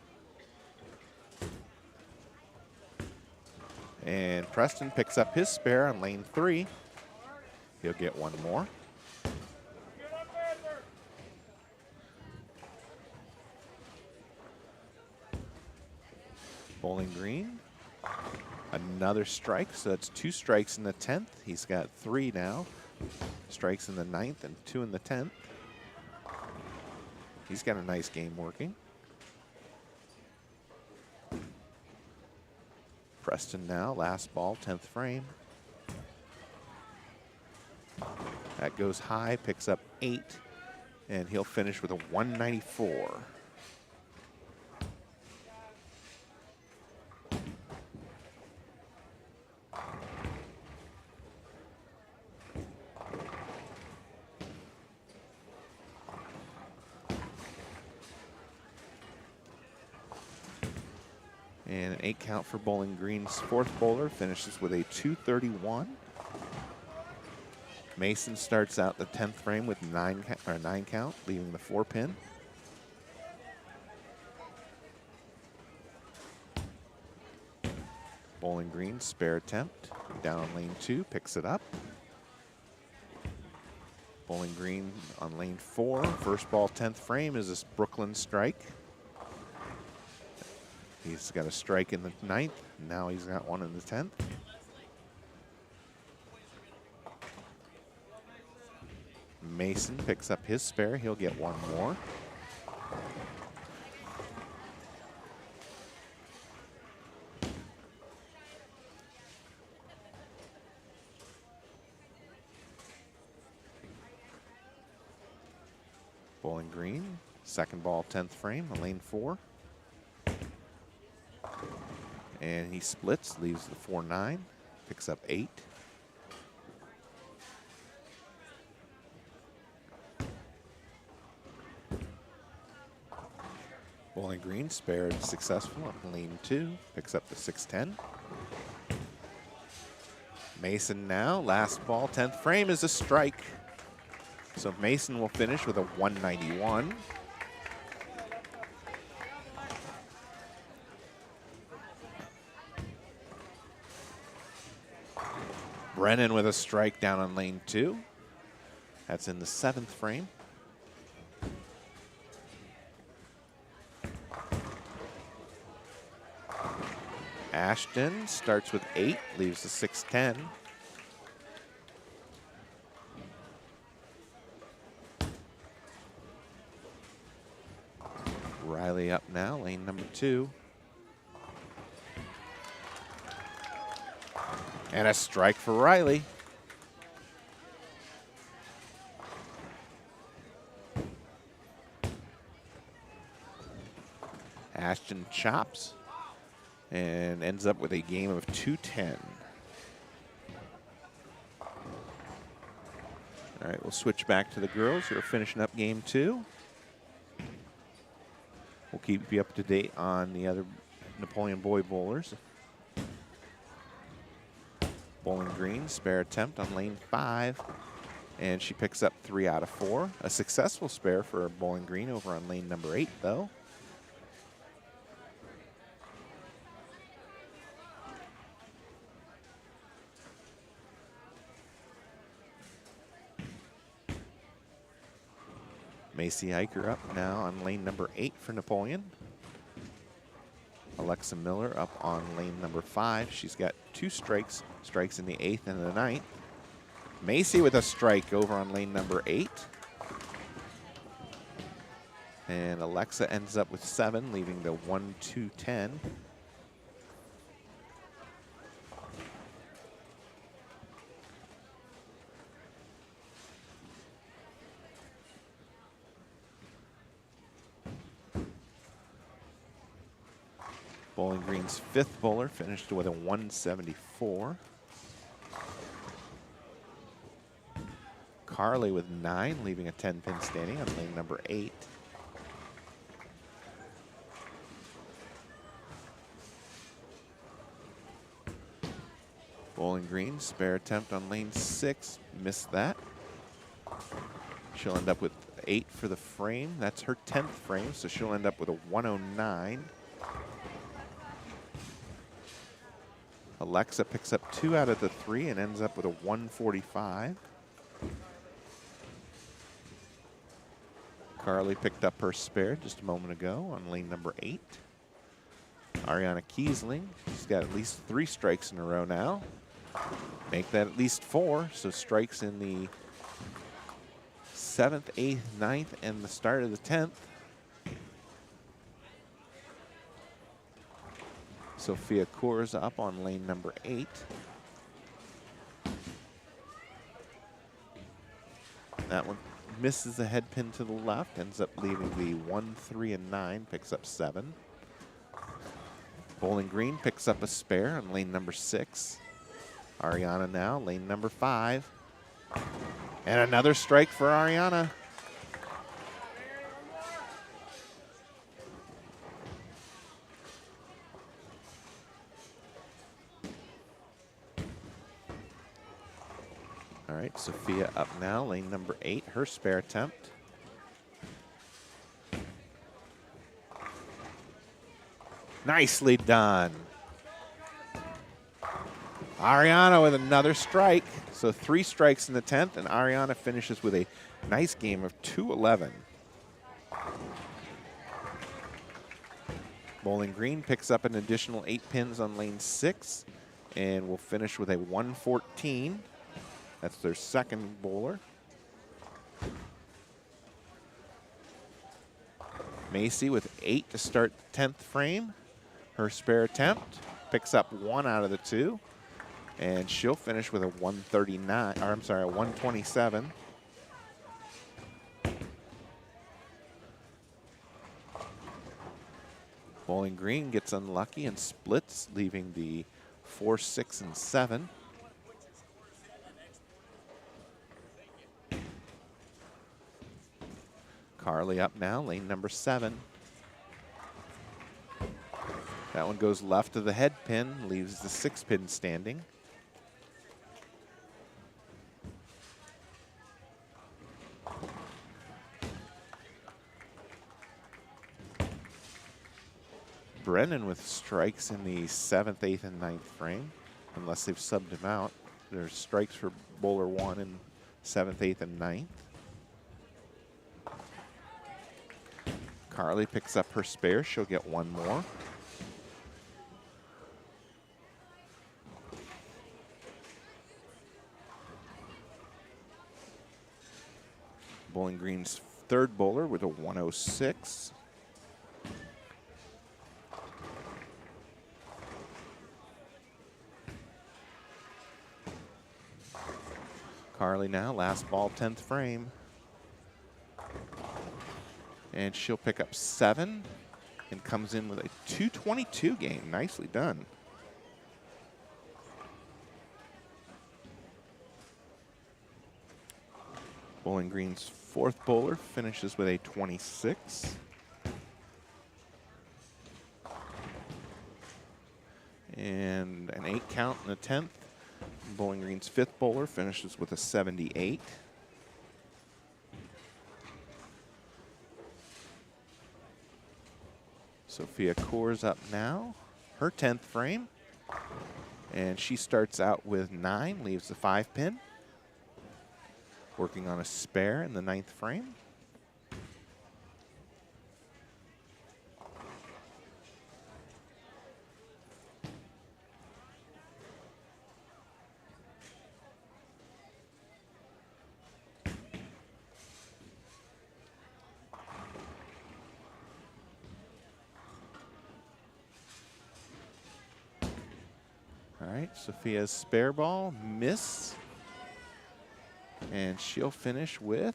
And Preston picks up his spare on lane 3. He'll get 1 more. Bowling Green, another strike, so that's 2 strikes in the 10th. He's got 3 now. Strikes in the 9th and 2 in the 10th. He's got a nice game working. Preston now, last ball, 10th frame. That goes high, picks up 8, and he'll finish with a 194. And an 8 count for Bowling Green's 4th bowler, finishes with a 231. Mason starts out the 10th frame with 9 count, leaving the 4-pin. Bowling Green, spare attempt, down on lane 2, picks it up. Bowling Green on lane 4, first ball, 10th frame is this Brooklyn strike. He's got a strike in the 9th. Now he's got 1 in the 10th. Mason picks up his spare. He'll get 1 more. Bowling Green, second ball, 10th frame, lane 4. And he splits, leaves the 4-9, picks up 8. Bowling Green spared successful on lane 2, picks up the 6-10. Mason now, last ball, 10th frame is a strike. So Mason will finish with a 191. Brennan with a strike down on lane 2. That's in the 7th frame. Ashton starts with 8, leaves the 6-10. Riley up now, lane number 2. And a strike for Riley. Ashton chops. and ends up with a game of 2-10. All right, we'll switch back to the girls who are finishing up game 2. We'll keep you up to date on the other Napoleon boy bowlers. Bowling Green, spare attempt on lane 5, and she picks up 3 out of 4. A successful spare for Bowling Green over on lane number 8, though. Macy Eicher up now on lane number 8 for Napoleon. Alexa Miller up on lane number 5. She's got 2 strikes in the 8th and the 9th. Macy with a strike over on lane number 8. And Alexa ends up with 7, leaving the 1-2-10. Bowling Green's 5th bowler finished with a 174. Carly with 9, leaving a 10-pin standing on lane number 8. Bowling Green, spare attempt on lane 6, missed that. She'll end up with 8 for the frame. That's her 10th frame, so she'll end up with a 109. Alexa picks up 2 out of the 3 and ends up with a 145. Carly picked up her spare just a moment ago on lane number 8. Ariana Kiesling, she's got at least 3 strikes in a row now. Make that at least 4, so strikes in the 7th, 8th, 9th, and the start of the 10th. Sophia Coors up on lane number 8. That one misses the head pin to the left, ends up leaving the 1, 3, and 9, picks up 7. Bowling Green picks up a spare on lane number 6. Ariana now, lane number 5. And another strike for Ariana. All right, Sophia up now, lane number 8, her spare attempt. Nicely done. Ariana with another strike. So 3 strikes in the 10th, and Ariana finishes with a nice game of 211. Bowling Green picks up an additional 8 pins on lane 6, and will finish with a 114. That's their 2nd bowler. Macy with 8 to start the 10th frame. Her spare attempt picks up 1 out of the 2, and she'll finish with a 139, or I'm sorry, a 127. Bowling Green gets unlucky and splits, leaving the 4, 6, and 7. Carly up now, lane number 7. That one goes left of the head pin, leaves the 6 pin standing. Brennan with strikes in the 7th, 8th, and 9th frame, unless they've subbed him out. There's strikes for bowler 1 in 7th, 8th, and 9th. Carly picks up her spare. She'll get 1 more. Bowling Green's 3rd bowler with a 106. Carly now, last ball, 10th frame. And she'll pick up 7. and comes in with a 222 game. Nicely done. Bowling Green's fourth bowler finishes with a 26. And an 8 count in the 10th. Bowling Green's fifth bowler finishes with a 78. Sophia Coors up now, her 10th frame. And she starts out with 9, leaves the 5-pin. Working on a spare in the 9th frame. All right, Sophia's spare ball, miss. And she'll finish with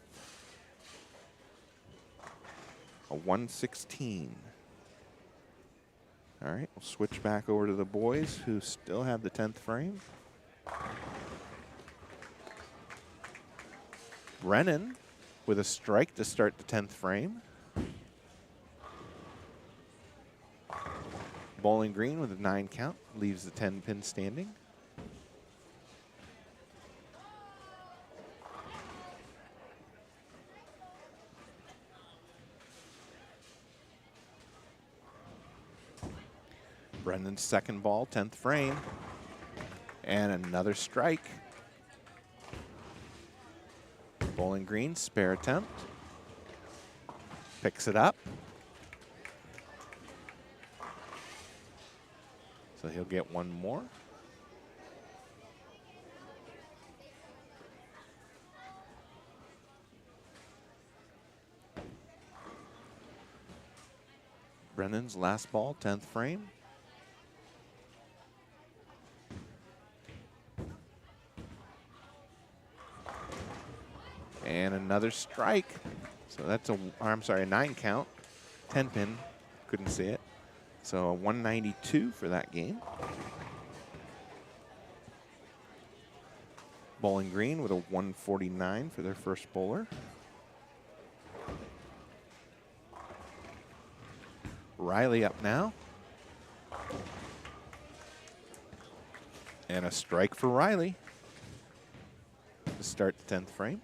a 116. All right, we'll switch back over to the boys who still have the 10th frame. Brennan with a strike to start the 10th frame. Bowling Green with a 9 count, leaves the 10-pin standing. Brendan's second ball, 10th frame. And another strike. Bowling Green, spare attempt. Picks it up. So he'll get one more. Brennan's last ball, 10th frame. And another strike. So that's a 9 count, 10 pin, couldn't see it. So a 192 for that game. Bowling Green with a 149 for their first bowler. Riley up now. And a strike for Riley to start the 10th frame.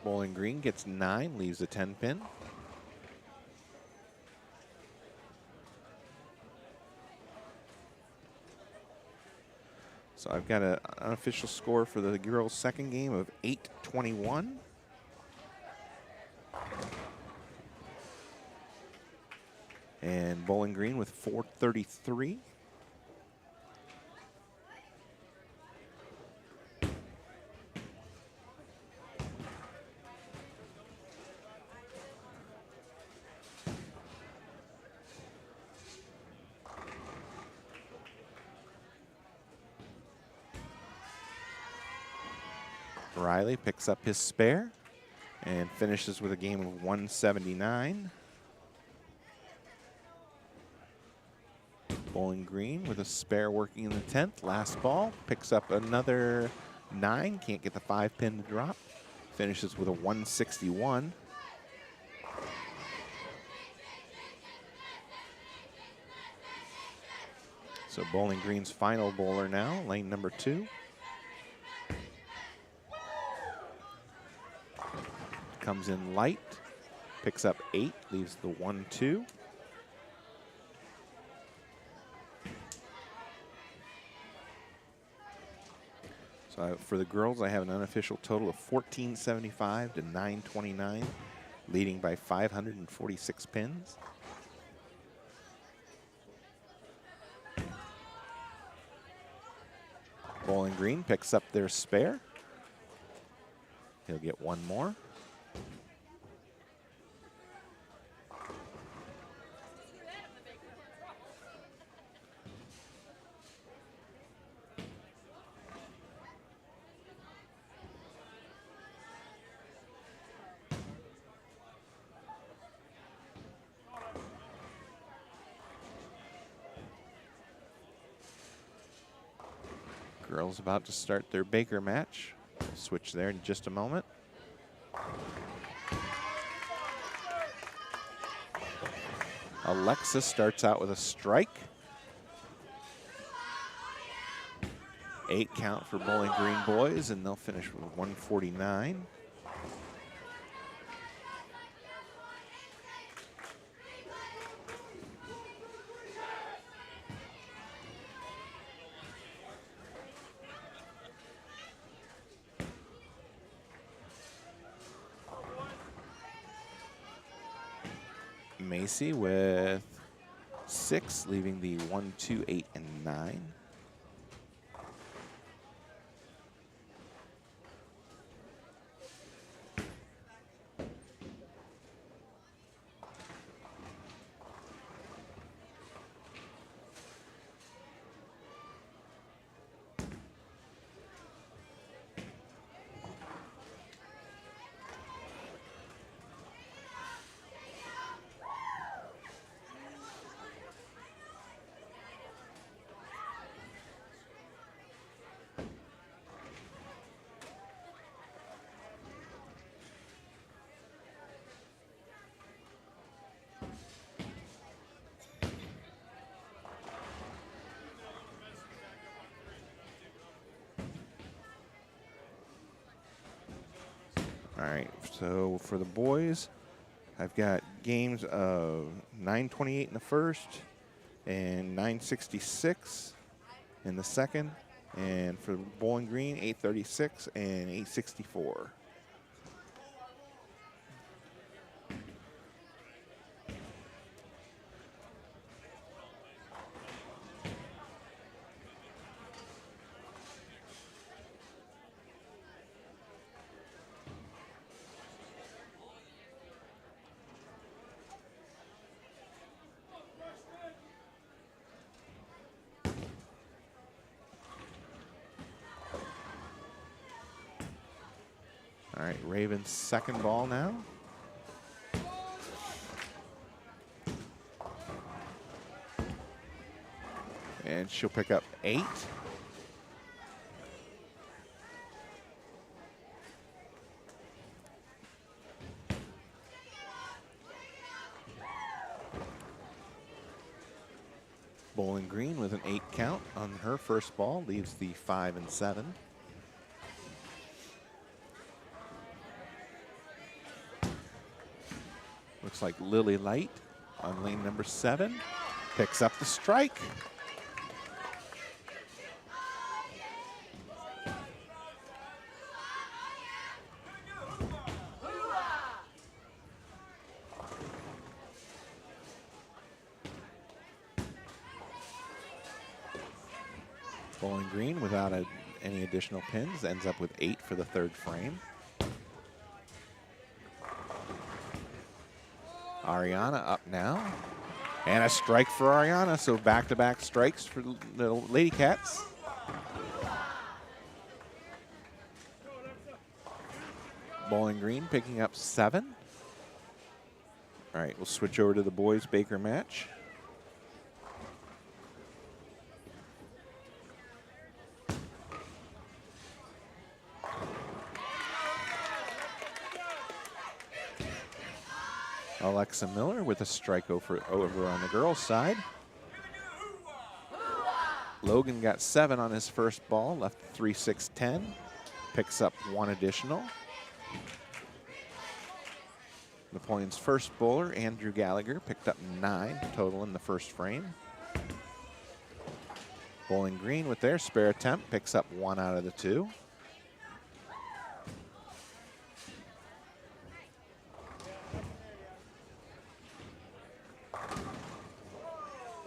Bowling Green gets 9, leaves a 10 pin. So I've got an unofficial score for the girls' second game of 8-21. And Bowling Green with 433. Riley picks up his spare and finishes with a game of 179. Bowling Green with a spare working in the 10th. Last ball, picks up another 9. Can't get the 5-pin to drop. Finishes with a 161. So Bowling Green's final bowler now, lane number 2. Comes in light, picks up 8, leaves the 1-2. So for the girls, I have an unofficial total of 1475 to 929, leading by 546 pins. Bowling Green picks up their spare. He'll get one more. Girls about to start their Baker match. Switch there in just a moment. Alexa starts out with a strike. 8 count for Bowling Green boys, and they'll finish with 149. Macy with 6, leaving the 1, 2, 8, and 9. All right, so for the boys, I've got games of 9:28 in the first and 9:66 in the second. And for Bowling Green, 8:36 and 8:64. All right, Ravens' second ball now. And she'll pick up 8. Bowling Green with an 8 count on her first ball, leaves the 5 and 7. Looks like Lily Light on lane number 7 picks up the strike. Bowling Green, without any additional pins, ends up with 8 for the third frame. Ariana up now. And a strike for Ariana, so back-to-back strikes for the Lady Cats. Bowling Green picking up 7. All right, we'll switch over to the boys' Baker match. Alexa Miller with a strike over on the girls' side. Logan got 7 on his first ball, left 3, 6, 10. Picks up 1 additional. Napoleon's first bowler, Andrew Gallagher, picked up 9 total in the first frame. Bowling Green with their spare attempt picks up 1 out of the 2.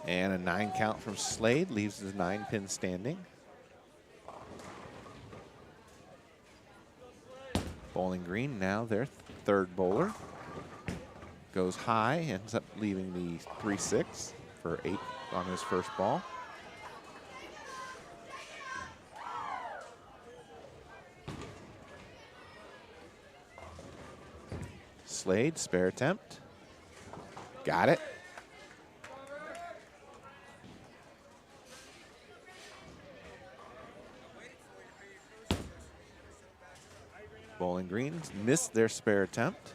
And a 9 count from Slade leaves the 9 pin standing. Bowling Green now their third bowler. Goes high, ends up leaving the 3-6 for 8 on his first ball. Slade, spare attempt. Got it. Bowling Green missed their spare attempt.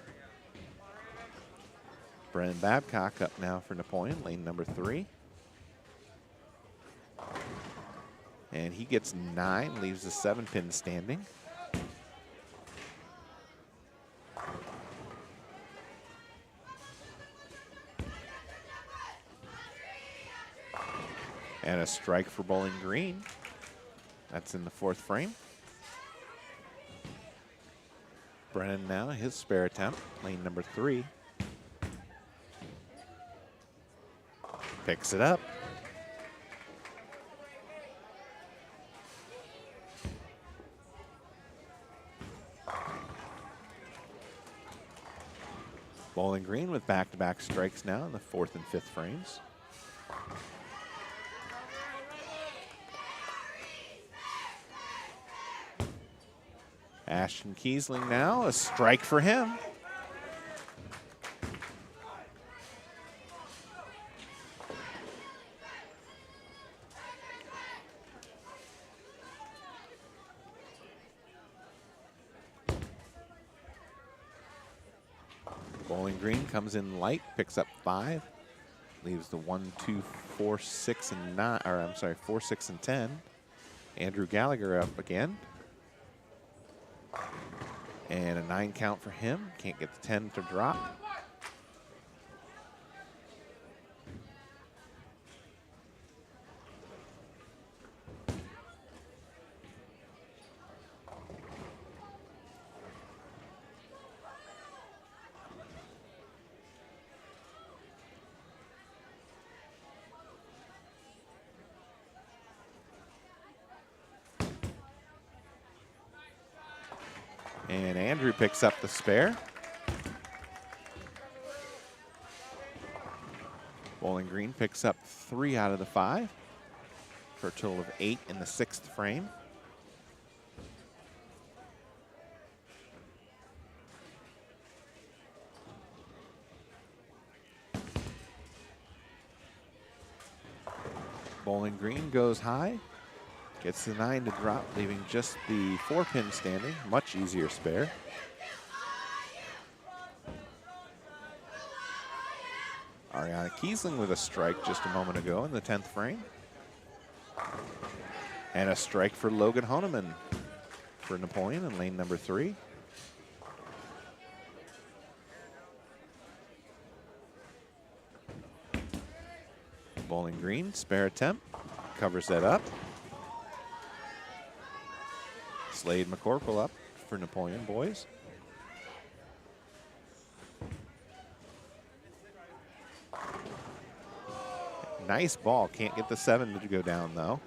Brennan Babcock up now for Napoleon, lane number 3. And he gets 9, leaves the 7-pin standing. And a strike for Bowling Green. That's in the 4th frame. Brennan now, his spare attempt, lane number 3. Picks it up. Bowling Green with back-to-back strikes now in the 4th and 5th frames. Ashton Kiesling now, a strike for him. Bowling Green comes in light, picks up 5, leaves the 1, 2, 4, 6, and 9, or I'm sorry, 4, 6, and 10. Andrew Gallagher up again. And a 9 count for him. Can't get the 10 to drop. And Andrew picks up the spare. Bowling Green picks up 3 out of the 5 for a total of 8 in the 6th frame. Bowling Green goes high. Gets the 9 to drop, leaving just the 4-pin standing. Much easier spare. Ariana Kiesling with a strike just a moment ago in the 10th frame. And a strike for Logan Honeman for Napoleon in lane number 3. Bowling Green, spare attempt, covers that up. Slade McCorkle up for Napoleon boys. Nice ball. Can't get the 7 to go down, though.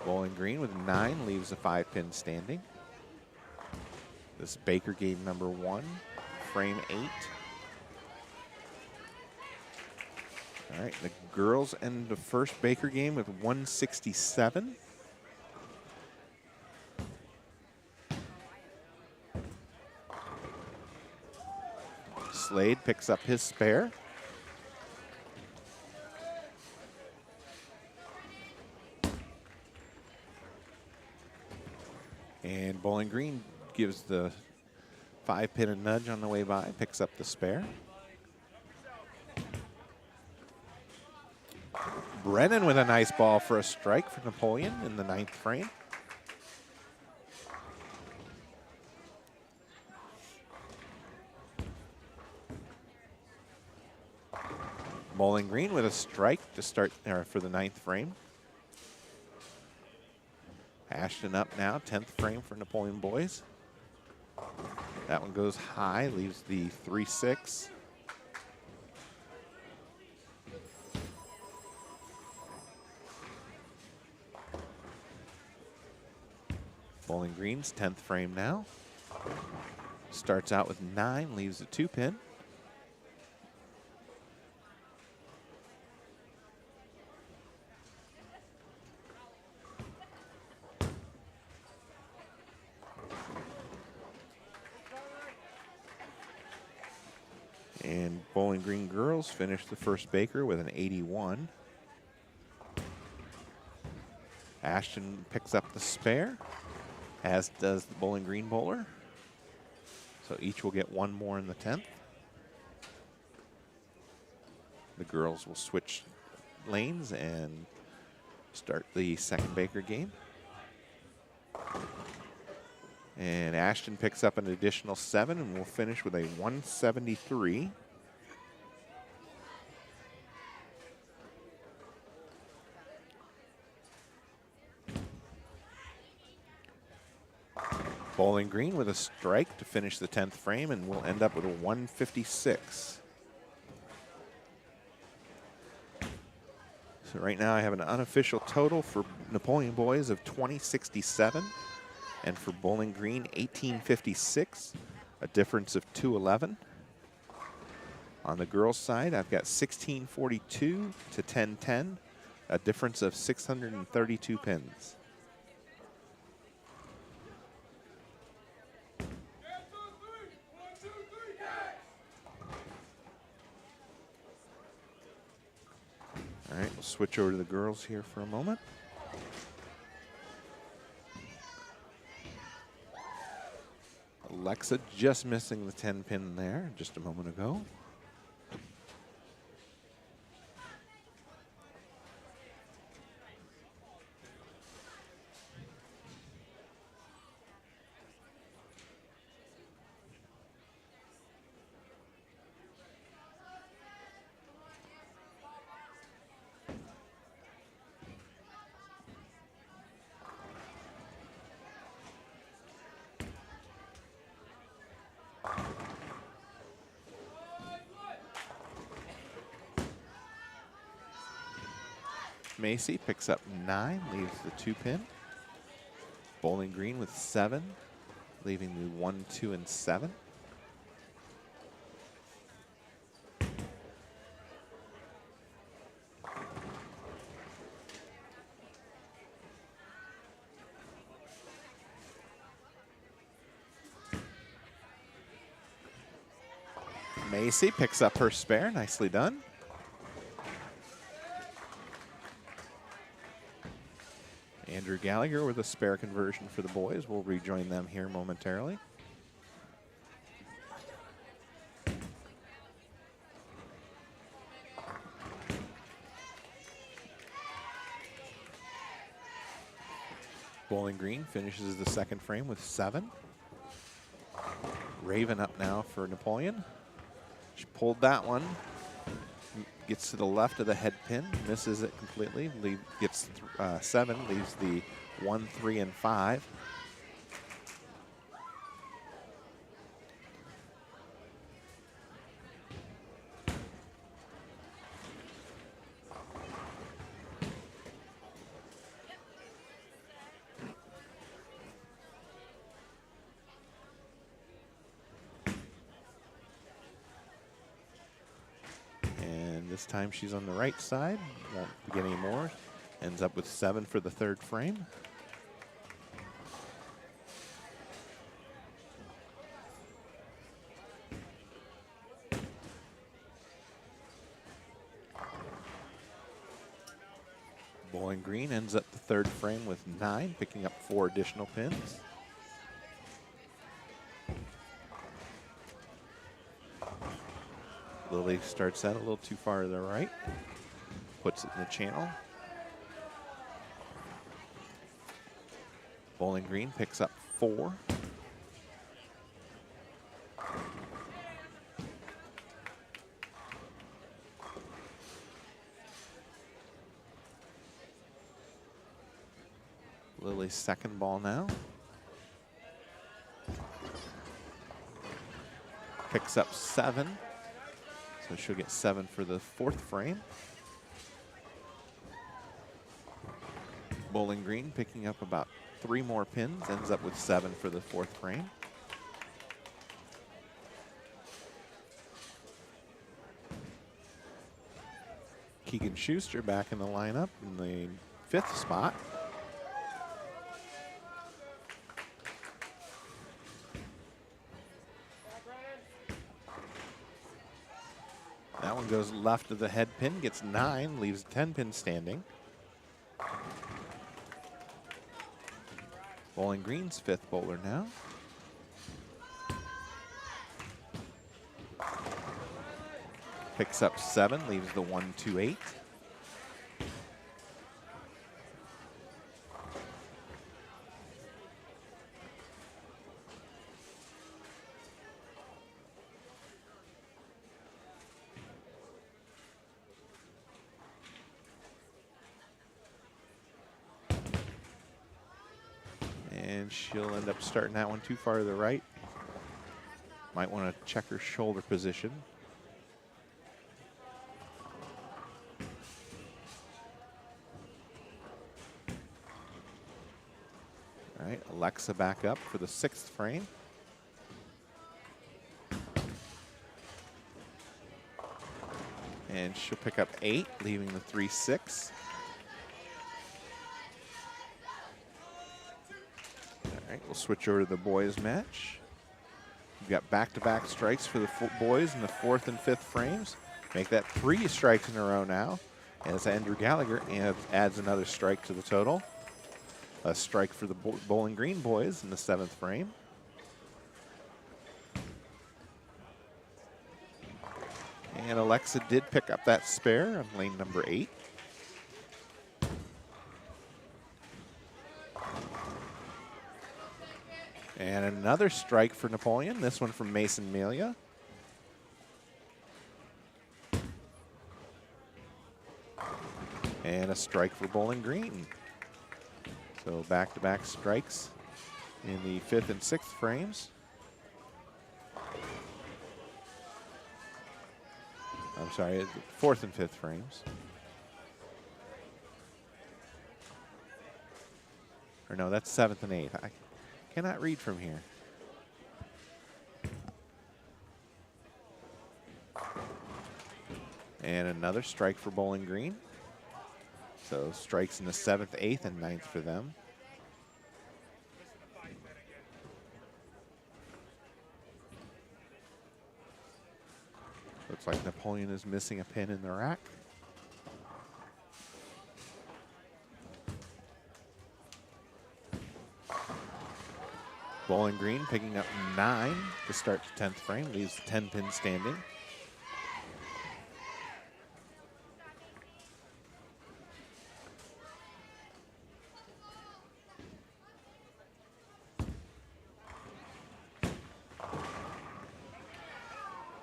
Bowling Green with 9 leaves a 5-pin standing. This is Baker game number 1, frame 8. All right, the girls end the first Baker game with 167. Slade picks up his spare. And Bowling Green gives the 5-pin a nudge on the way by, picks up the spare. Brennan with a nice ball for a strike for Napoleon in the 9th frame. Bowling Green with a strike to start for the 9th frame. Ashton up now, 10th frame for Napoleon boys. That one goes high, leaves the 3-6. Bowling Green's 10th frame now. Starts out with 9, leaves a 2-pin. And Bowling Green girls finish the first Baker with an 81. Ashton picks up the spare, as does the Bowling Green bowler. So each will get one more in the 10th. The girls will switch lanes and start the second Baker game. And Ashton picks up an additional 7, and we'll finish with a 173. Bowling Green with a strike to finish the 10th frame, and we'll end up with a 156. So right now I have an unofficial total for Napoleon boys of 2067, and for Bowling Green 1856, a difference of 211. On the girls' side, I've got 1642 to 1010, a difference of 632 pins. All right, we'll switch over to the girls here for a moment. Alexa just missing the 10 pin there just a moment ago. Macy picks up 9, leaves the 2 pin. Bowling Green with 7, leaving the 1, 2, and 7. Macy picks up her spare, nicely done. Andrew Gallagher with a spare conversion for the boys. We'll rejoin them here momentarily. Bowling Green finishes the second frame with 7. Raven up now for Napoleon. She pulled that one. Gets to the left of the head pin, misses it completely, gets 7, leaves the 1, 3, and 5. This time she's on the right side, won't get any more. Ends up with 7 for the third frame. Bowling Green ends up the third frame with 9, picking up 4 additional pins. Lily starts out a little too far to the right, puts it in the channel. Bowling Green picks up 4. Lily's second ball now. Picks up 7. So she'll get 7 for the fourth frame. Bowling Green picking up about 3 more pins, ends up with 7 for the fourth frame. Keegan Schuster back in the lineup in the 5th spot. That one goes left of the head pin, gets 9, leaves 10 pin standing. Bowling Green's 5th bowler now. Picks up 7, leaves the 1-2-8. And she'll end up starting that one too far to the right. Might want to check her shoulder position. All right, Alexa back up for the 6th frame. And she'll pick up 8, leaving the 3-6. All right, we'll switch over to the boys match. We've got back-to-back strikes for the boys in the 4th and 5th frames. Make that 3 strikes in a row now, as Andrew Gallagher adds another strike to the total. A strike for the Bowling Green boys in the 7th frame. And Alexa did pick up that spare on lane number 8. And another strike for Napoleon, this one from Mason Melia. And a strike for Bowling Green. So back-to-back strikes in the 5th and 6th frames. I'm sorry, 4th and 5th frames. Or no, that's 7th and 8th. I cannot read from here. And another strike for Bowling Green. So strikes in the 7th, 8th, and 9th for them. Looks like Napoleon is missing a pin in the rack. Bowling Green picking up 9 to start the 10th frame, leaves the 10 pin standing.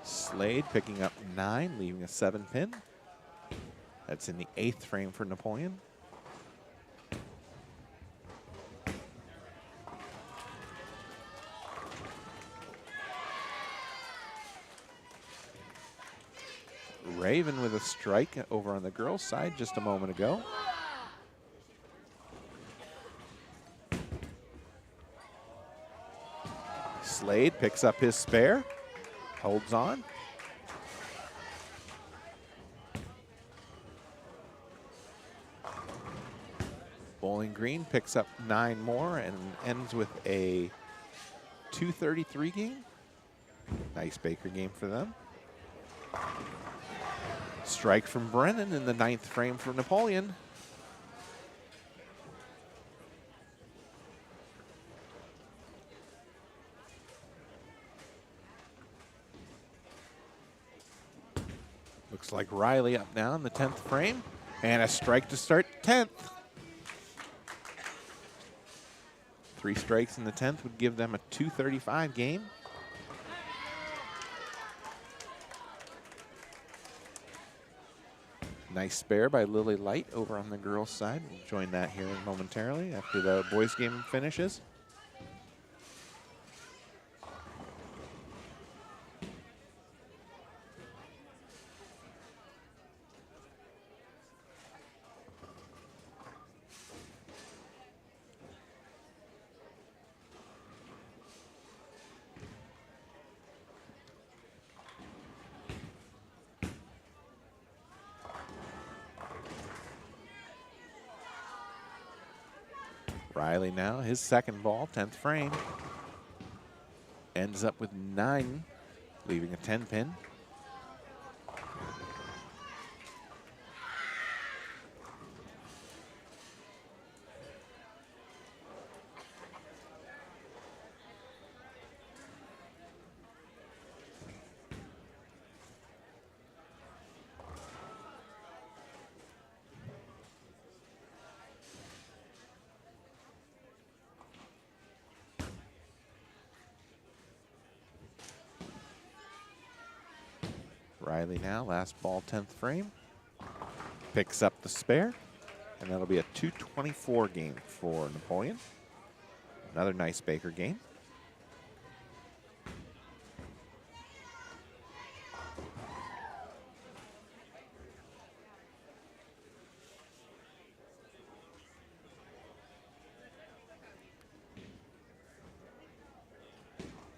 Slade picking up 9, leaving a 7 pin. That's in the 8th frame for Napoleon. Raven with a strike over on the girls' side just a moment ago. Slade picks up his spare, holds on. Bowling Green picks up 9 more and ends with a 233 game. Nice Baker game for them. Strike from Brennan in the 9th frame for Napoleon. Looks like Riley up now in the 10th frame. And a strike to start 10th. 3 strikes in the 10th would give them a 235 game. Nice spare by Lily Light over on the girls' side. We'll join that here momentarily after the boys' game finishes. Riley now, his second ball, 10th frame. Ends up with 9, leaving a 10 pin. Riley now, last ball, 10th frame. Picks up the spare, and that'll be a 224 game for Napoleon. Another nice Baker game.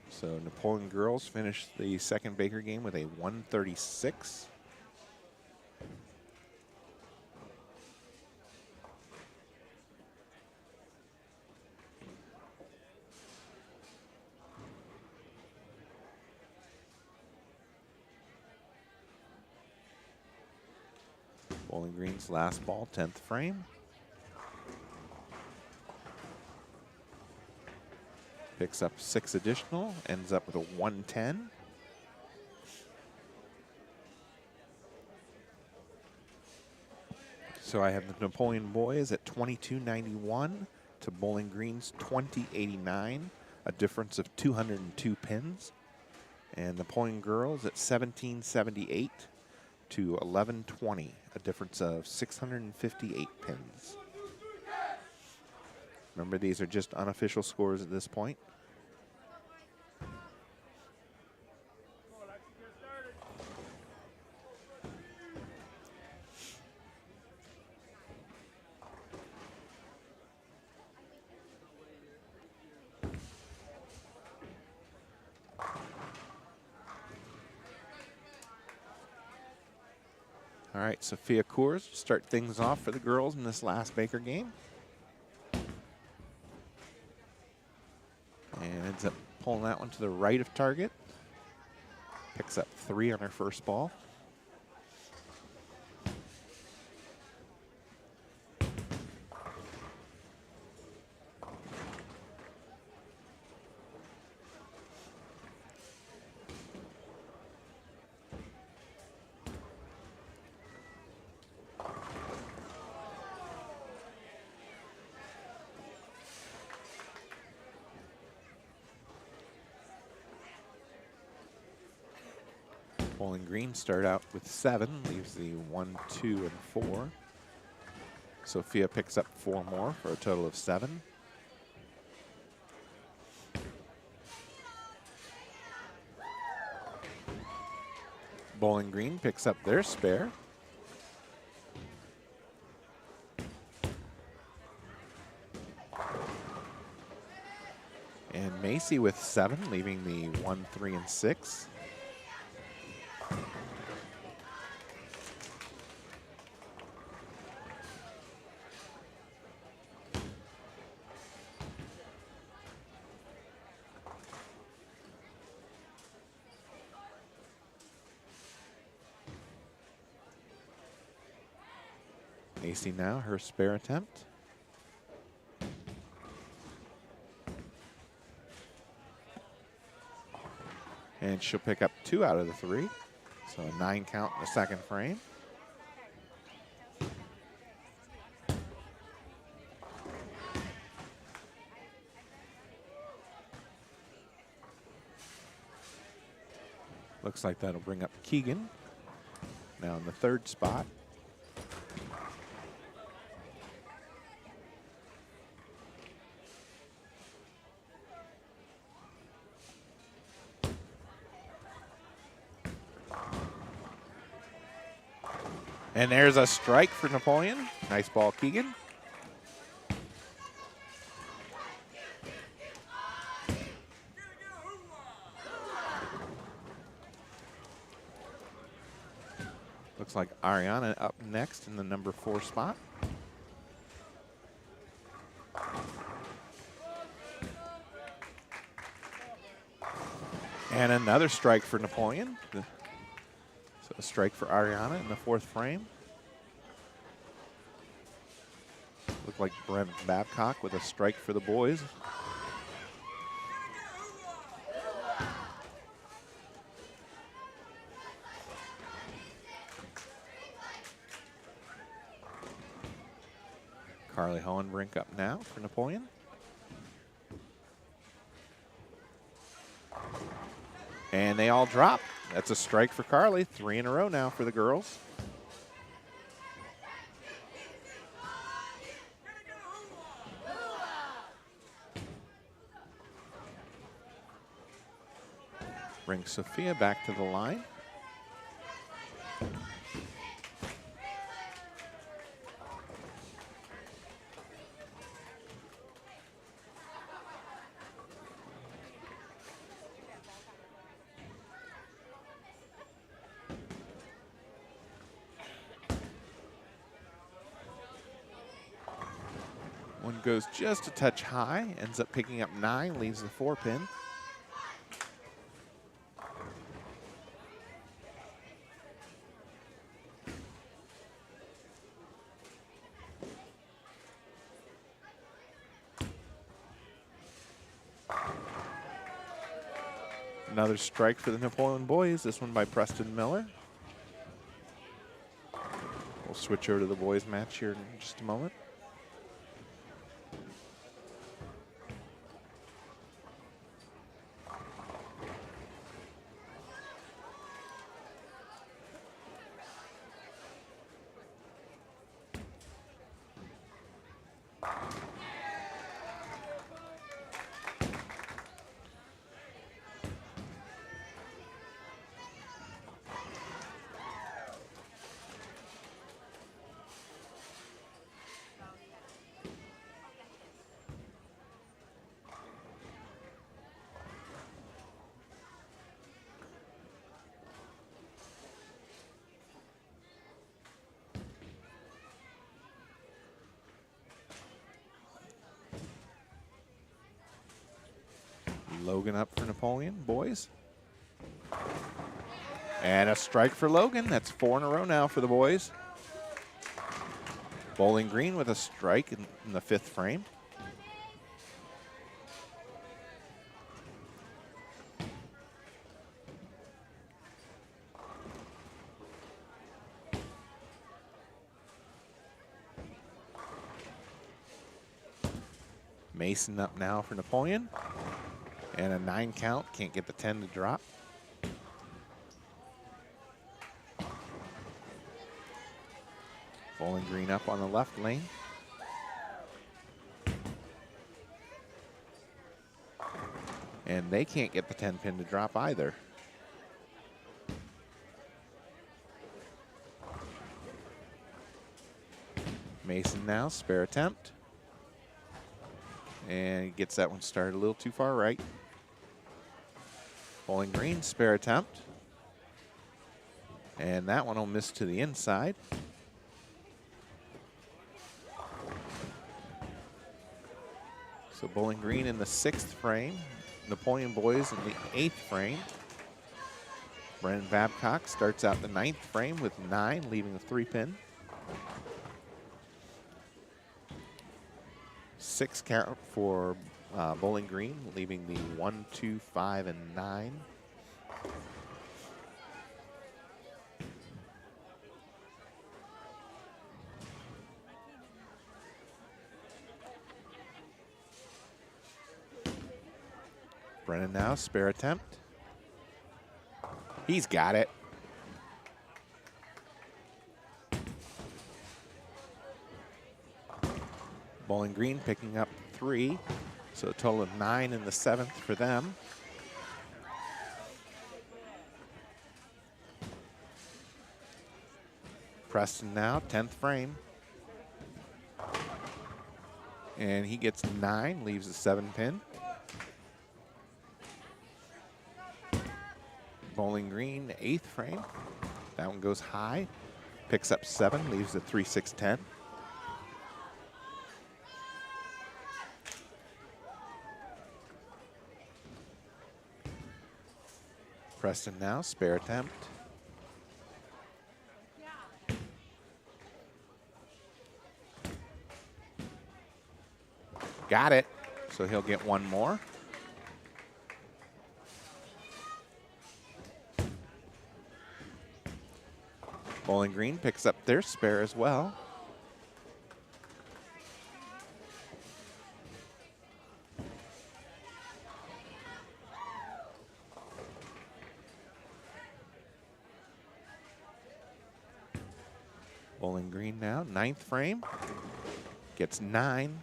So Napoleon girls finished the second Baker game with a 136. Bowling Green's last ball, 10th frame. Picks up 6 additional, ends up with a 110. So I have the Napoleon boys at 2291 to Bowling Green's 2089, a difference of 202 pins. And Napoleon girls at 1778 to 1120, a difference of 658 pins. Remember, these are just unofficial scores at this point. All right, Sophia Coors start things off for the girls in this last Baker game. And ends up pulling that one to the right of target. Picks up 3 on her first ball. Bowling Green start out with 7, leaves the 1, 2, and 4. Sophia picks up 4 more for a total of 7. Bowling Green picks up their spare. And Macy with 7, leaving the 1, 3, and 6. Macy now, her spare attempt. And she'll pick up 2 out of the 3. So a 9 count in the second frame. Looks like that'll bring up Keegan. Now in the 3rd spot. And there's a strike for Napoleon. Nice ball, Keegan. Looks like Ariana up next in the number 4 spot. And another strike for Napoleon. So a strike for Ariana in the 4th frame. Looked like Brent Babcock with a strike for the boys. Carly Hohenbrink up now for Napoleon. And they all drop. That's a strike for Carly. 3 in a row now for the girls. Brings Sophia back to the line. One goes just a touch high, ends up picking up 9, leaves the 4-pin. Another strike for the Napoleon boys, this one by Preston Miller. We'll switch over to the boys match here in just a moment. Logan up for Napoleon, boys. And a strike for Logan. That's 4 in a row now for the boys. Bowling Green with a strike in the 5th frame. Mason up now for Napoleon. And a 9 count, can't get the 10 to drop. Bowling Green up on the left lane. And they can't get the 10 pin to drop either. Mason now, spare attempt. And he gets that one started a little too far right. Bowling Green, spare attempt. And that one will miss to the inside. So Bowling Green in the 6th frame. Napoleon boys in the 8th frame. Brennan Babcock starts out the 9th frame with 9, leaving the 3-pin. 6 count for Bowling Green, leaving the 1, 2, 5, and 9. Brennan now, spare attempt. He's got it. Bowling Green picking up 3, so a total of 9 in the 7th for them. Preston now, 10th frame. And he gets 9, leaves the 7-pin. Bowling Green, 8th frame. That one goes high, picks up 7, leaves the 3, 6, 10. Preston now, spare attempt. Got it, so he'll get 1 more. Bowling Green picks up their spare as well. Bowling Green now, 9th frame. Gets 9,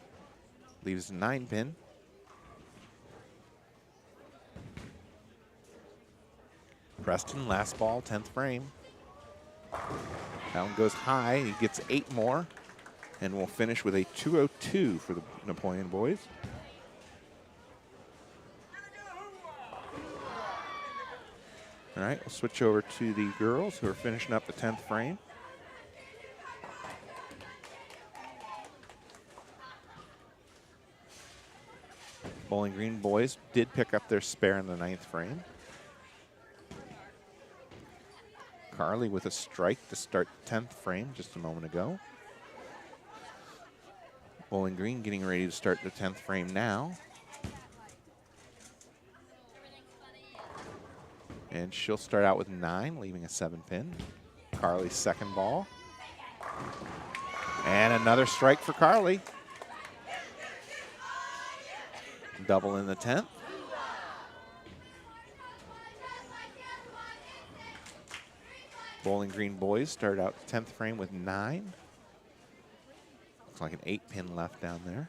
leaves 9 pin. Preston, last ball, 10th frame. That one goes high, he gets 8 more. And we'll finish with a 202 for the Napoleon boys. All right, we'll switch over to the girls who are finishing up the 10th frame. Bowling Green boys did pick up their spare in the 9th frame. Carly with a strike to start 10th frame just a moment ago. Bowling Green getting ready to start the 10th frame now. And she'll start out with 9, leaving a 7 pin. Carly's second ball. And another strike for Carly. Double in the 10th. Bowling Green boys start out 10th frame with 9. Looks like an 8 pin left down there.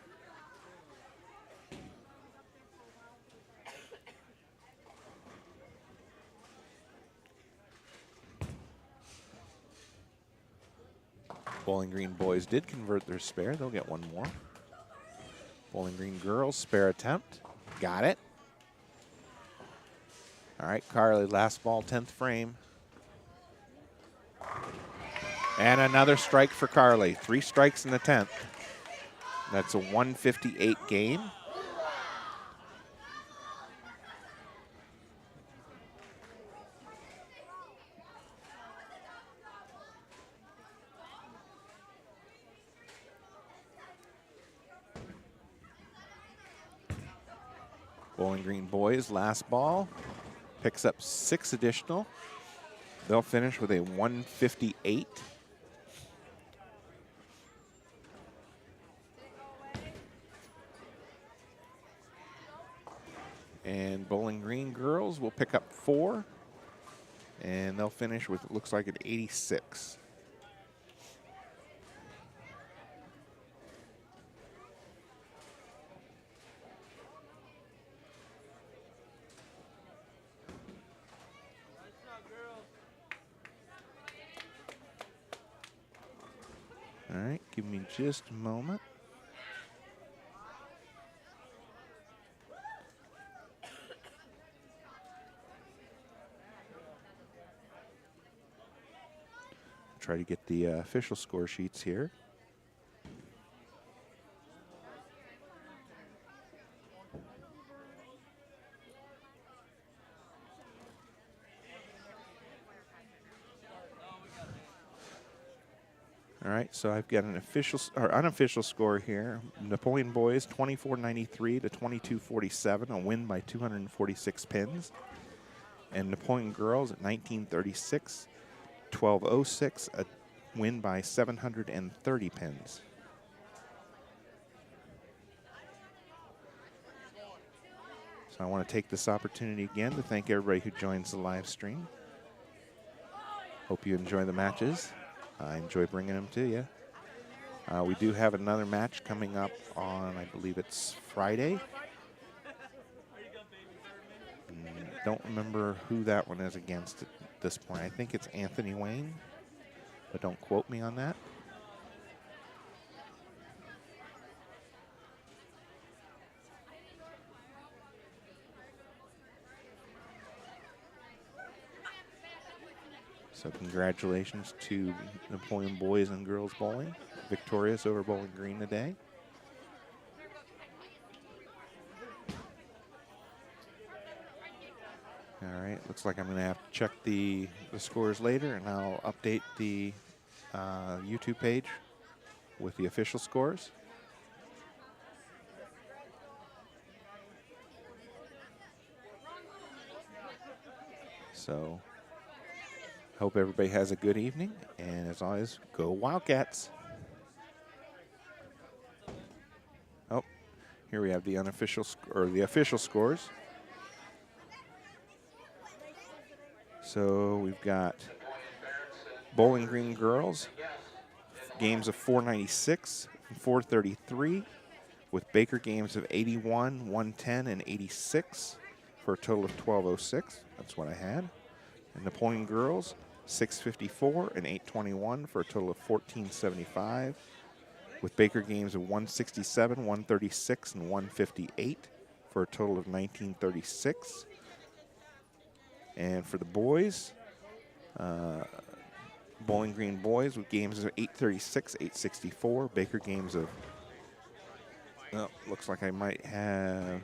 Bowling Green boys did convert their spare. They'll get one more. Bowling Green girls spare attempt. Got it. All right, Carly, last ball, 10th frame. And another strike for Carly. 3 strikes in the 10th. That's a 158 game. Bowling Green boys, last ball, picks up 6 additional. They'll finish with a 158. And Bowling Green girls will pick up 4, and they'll finish with, it looks like, an 86. All right, give me just a moment. Try to get the official score sheets here. All right, so I've got an official or unofficial score here. Napoleon boys 2493 to 2247, a win by 246 pins. And Napoleon girls at 1936, 1206, a win by 730 pins. So I want to take this opportunity again to thank everybody who joins the live stream. Hope you enjoy the matches. I enjoy bringing them to you. We do have another match coming up on, I believe it's Friday. Don't remember who that one is against at this point. I think it's Anthony Wayne, but don't quote me on that. So congratulations to Napoleon boys and girls bowling, victorious over Bowling Green today. All right, looks like I'm going to have to check the scores later, and I'll update the YouTube page with the official scores. So hope everybody has a good evening, and as always, go Wildcats. Oh, here we have the unofficial or the official scores. So we've got Bowling Green girls games of 496 and 433, with Baker games of 81, 110, and 86 for a total of 1206. That's what I had. And Napoleon girls, 654 and 821 for a total of 1475, with Baker games of 167, 136, and 158 for a total of 1936. And for the boys, Bowling Green boys with games of 836, 864, Baker games of, oh, looks like I might have,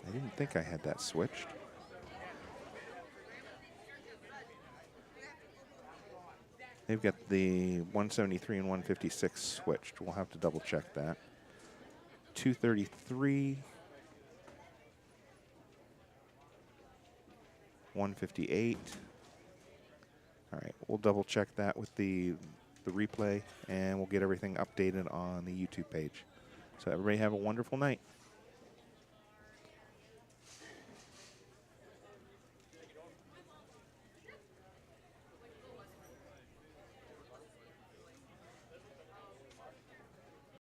I didn't think I had that switched. They've got the 173 and 156 switched. We'll have to double check that. 233, 158. All right, we'll double check that with the replay, and we'll get everything updated on the YouTube page. So everybody have a wonderful night.